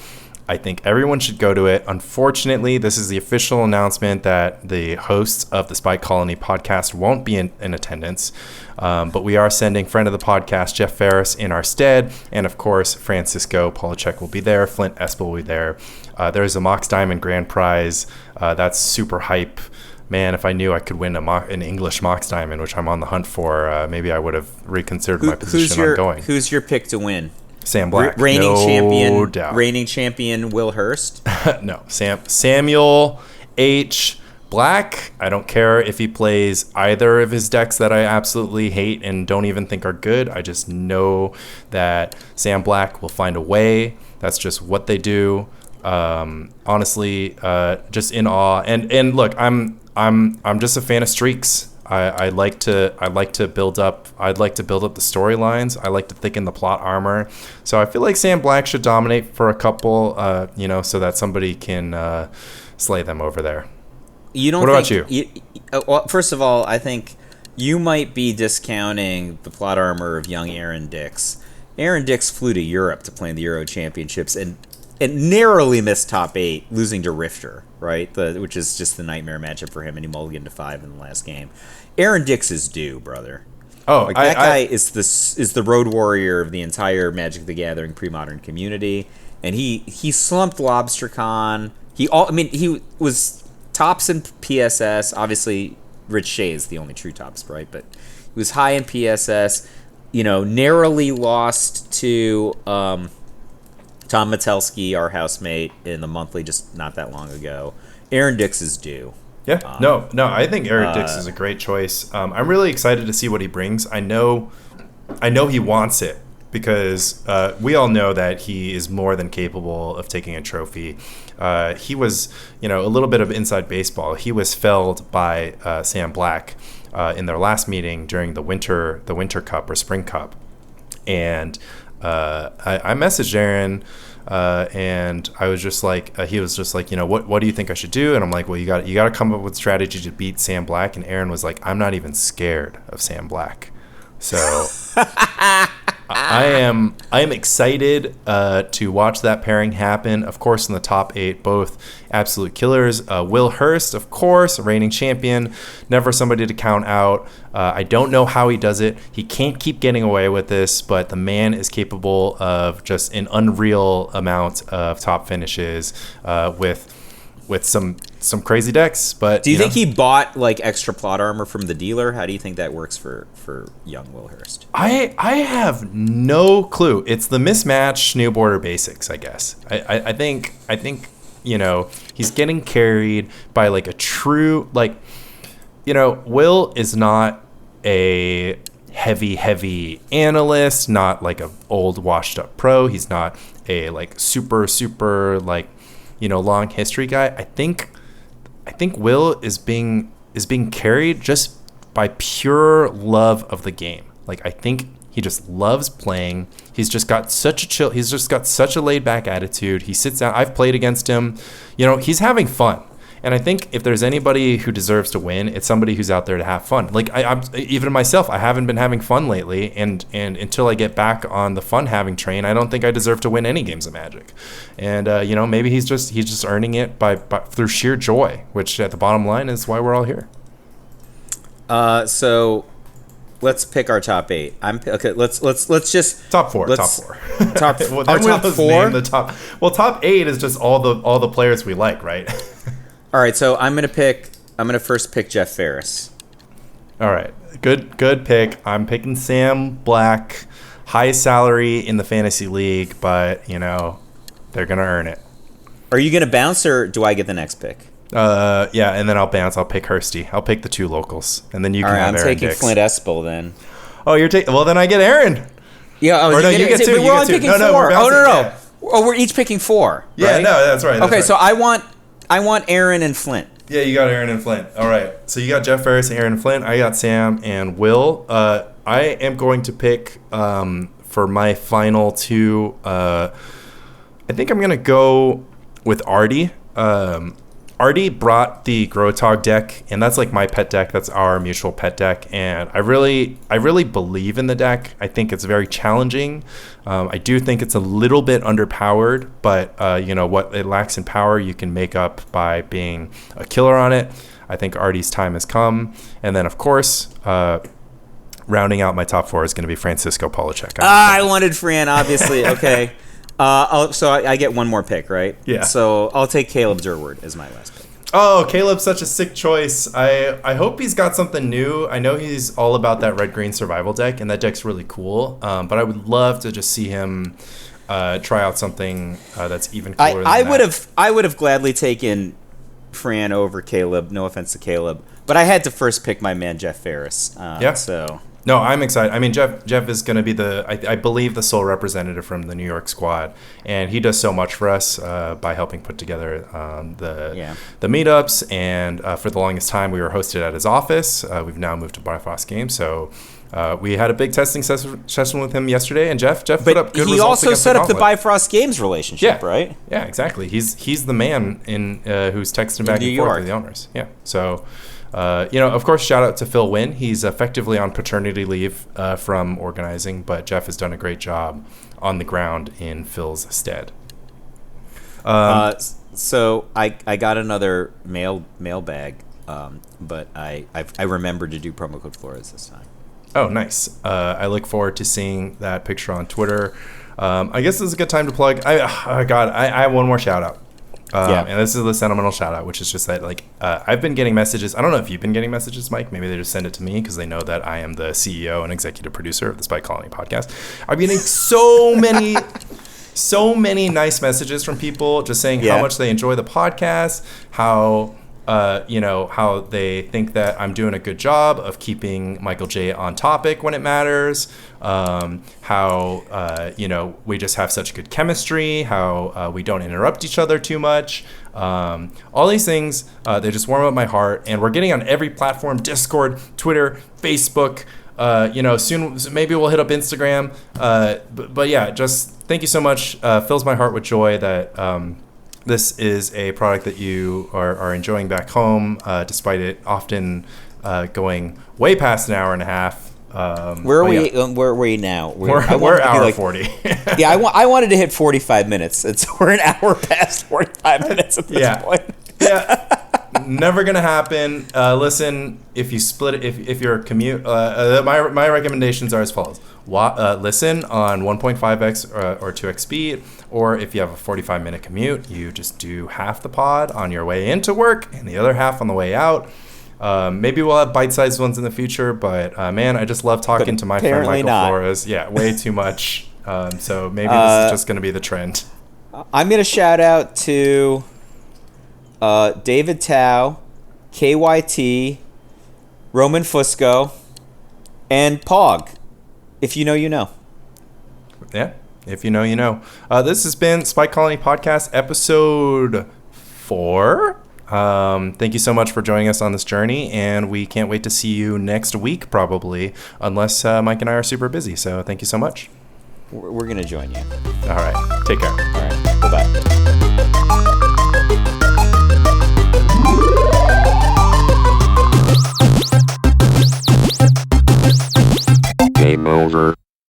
I think everyone should go to it. Unfortunately, this is the official announcement that the hosts of the Spike Colony podcast won't be in attendance. But we are sending friend of the podcast, Jeff Ferris, in our stead. And of course, Francisco Polachek will be there. Flint Espel will be there. There's a Mox Diamond Grand Prize. That's super hype. Man, if I knew I could win an English Mox Diamond, which I'm on the hunt for, maybe I would have reconsidered my position on going. Who's your pick to win? Sam Black, reigning doubt. Reigning champion Will Hurst. No, Samuel H. Black. I don't care if he plays either of his decks that I absolutely hate and don't even think are good. I just know that Sam Black will find a way. That's just what they do. Honestly, just in awe. And look, I'm just a fan of streaks. I like to build up the storylines. I like to thicken the plot armor. So I feel like Sam Black should dominate for a couple, so that somebody can slay them over there. What about you? Well, first of all, I think you might be discounting the plot armor of young Aaron Dix. Aaron Dix flew to Europe to play in the Euro Championships and narrowly missed top 8, losing to Rifter, right? Which is just the nightmare matchup for him, and he mulliganed to 5 in the last game. Aaron Dix is due, brother. Oh, that guy is the road warrior of the entire Magic the Gathering pre-modern community, and he slumped Lobstercon. He was tops in PSS. Obviously, Rich Shea is the only true tops, right? But he was high in PSS. Narrowly lost to Tom Metelsky, our housemate, in the monthly just not that long ago. Aaron Dix is due. Yeah, no, I think Aaron Dix is a great choice. I'm really excited to see what he brings. I know he wants it because we all know that he is more than capable of taking a trophy. He was, a little bit of inside baseball. He was felled by Sam Black in their last meeting during the Winter Cup or Spring Cup, and I messaged Aaron. And I was just like, he was just like, what do you think I should do? And I'm like, well, you got to come up with strategy to beat Sam Black. And Aaron was like, I'm not even scared of Sam Black. So I am excited to watch that pairing happen. Of course, in the top 8, both absolute killers. Will Hurst, of course, reigning champion, never somebody to count out. I don't know how he does it. He can't keep getting away with this, but the man is capable of just an unreal amount of top finishes with some crazy decks. But do you think he bought like extra plot armor from the dealer? How do you think that works for young Will Hurst? I have no clue. It's the mismatch new border basics, I guess. I think he's getting carried by like a true Will is not a heavy analyst, not like a old washed up pro. He's not a like super long history guy. I think Will is being carried just by pure love of the game. Like, I think he just loves playing. He's just got such a chill. He's just got such a laid back attitude. He sits down. I've played against him. He's having fun. And I think if there's anybody who deserves to win, it's somebody who's out there to have fun. Like I'm even myself, I haven't been having fun lately, and until I get back on the fun having train, I don't think I deserve to win any games of Magic. And maybe he's just earning it by through sheer joy, which at the bottom line is why we're all here. So let's pick our top 8. Okay. Let's just top 4. Well, top 4. Top 8 is just all the players we like, right? All right, so I'm gonna first pick Jeff Ferris. All right. Good pick. I'm picking Sam Black. High salary in the fantasy league, but, they're going to earn it. Are you going to bounce, or do I get the next pick? Yeah, and then I'll bounce. I'll pick Hursty. I'll pick the two locals, and then you can have I'm Aaron taking Dix. Flint Espel then. Oh, you're taking... Well, then I get Aaron. Yeah, or no, you get two. We're only picking four. We're bouncing, no. Yeah. Oh, we're each picking four. Yeah, right? no, that's right. Okay, so I want Aaron and Flint. Yeah, you got Aaron and Flint. All right. So you got Jeff Ferris, Aaron and Flint. I got Sam and Will. I am going to pick for my final two. I think I'm going to go with Artie. Artie brought the Grotog deck, and that's like my pet deck. That's our mutual pet deck, and I really believe in the deck. I think it's very challenging. I do think it's a little bit underpowered, but what it lacks in power, you can make up by being a killer on it. I think Artie's time has come, and then of course, rounding out my top four is going to be Francisco Polacek. I wanted Fran, obviously. Okay. So I get one more pick, right? Yeah. So I'll take Caleb Durward as my last pick. Oh, Caleb's such a sick choice. I hope he's got something new. I know he's all about that red-green survival deck, and that deck's really cool. But I would love to just see him try out something that's even cooler than that. I would have gladly taken Fran over Caleb. No offense to Caleb, but I had to first pick my man Jeff Ferris. So. No, I'm excited. I mean, Jeff is going to be I believe, the sole representative from the New York squad, and he does so much for us by helping put together the meetups. And for the longest time, we were hosted at his office. We've now moved to Bifrost Games, so we had a big testing session with him yesterday. And Jeff put up good results. He also set up the Gauntlet. Bifrost Games relationship, right? Yeah, exactly. He's the man in who's texting back and forth with the owners. Yeah, so. Of course, shout out to Phil Wynn. He's effectively on paternity leave from organizing, but Jeff has done a great job on the ground in Phil's stead. So I got another mailbag, but I remembered to do promo code Flores this time. Oh, nice. I look forward to seeing that picture on Twitter. I guess this is a good time to plug. I have one more shout out. And this is the sentimental shout out, which is just that, I've been getting messages. I don't know if you've been getting messages, Mike. Maybe they just send it to me because they know that I am the CEO and executive producer of the Spike Colony podcast. I'm getting so many nice messages from people just saying how much they enjoy the podcast, how they think that I'm doing a good job of keeping Michael J on topic when it matters. We just have such good chemistry, how we don't interrupt each other too much. All these things, they just warm up my heart, and we're getting on every platform: Discord, Twitter, Facebook. Soon maybe we'll hit up Instagram. But yeah, just thank you so much. Fills my heart with joy that this is a product that you are enjoying back home, despite it often going way past an hour and a half. Where are we now? We're hour 40. Yeah, I wanted to hit 45 minutes. We're an hour past 45 minutes at this point. Yeah. Never gonna happen. Listen, if you split it, if your commute, my recommendations are as follows: listen on 1.5x or 2x speed, or if you have a 45-minute commute, you just do half the pod on your way into work and the other half on the way out. Maybe we'll have bite-sized ones in the future, but man, I just love talking to my friend Michael Flores. Yeah, way too much. So maybe this is just gonna be the trend. I'm gonna shout out to David Tao, KYT, Roman Fusco, and Pog. If you know, you know. Yeah, if you know, you know. This has been Spike Colony Podcast episode 4. Thank you so much for joining us on this journey, and we can't wait to see you next week, probably, unless Mike and I are super busy. So thank you so much. We're going to join you. All right. Take care. All right. Bye-bye.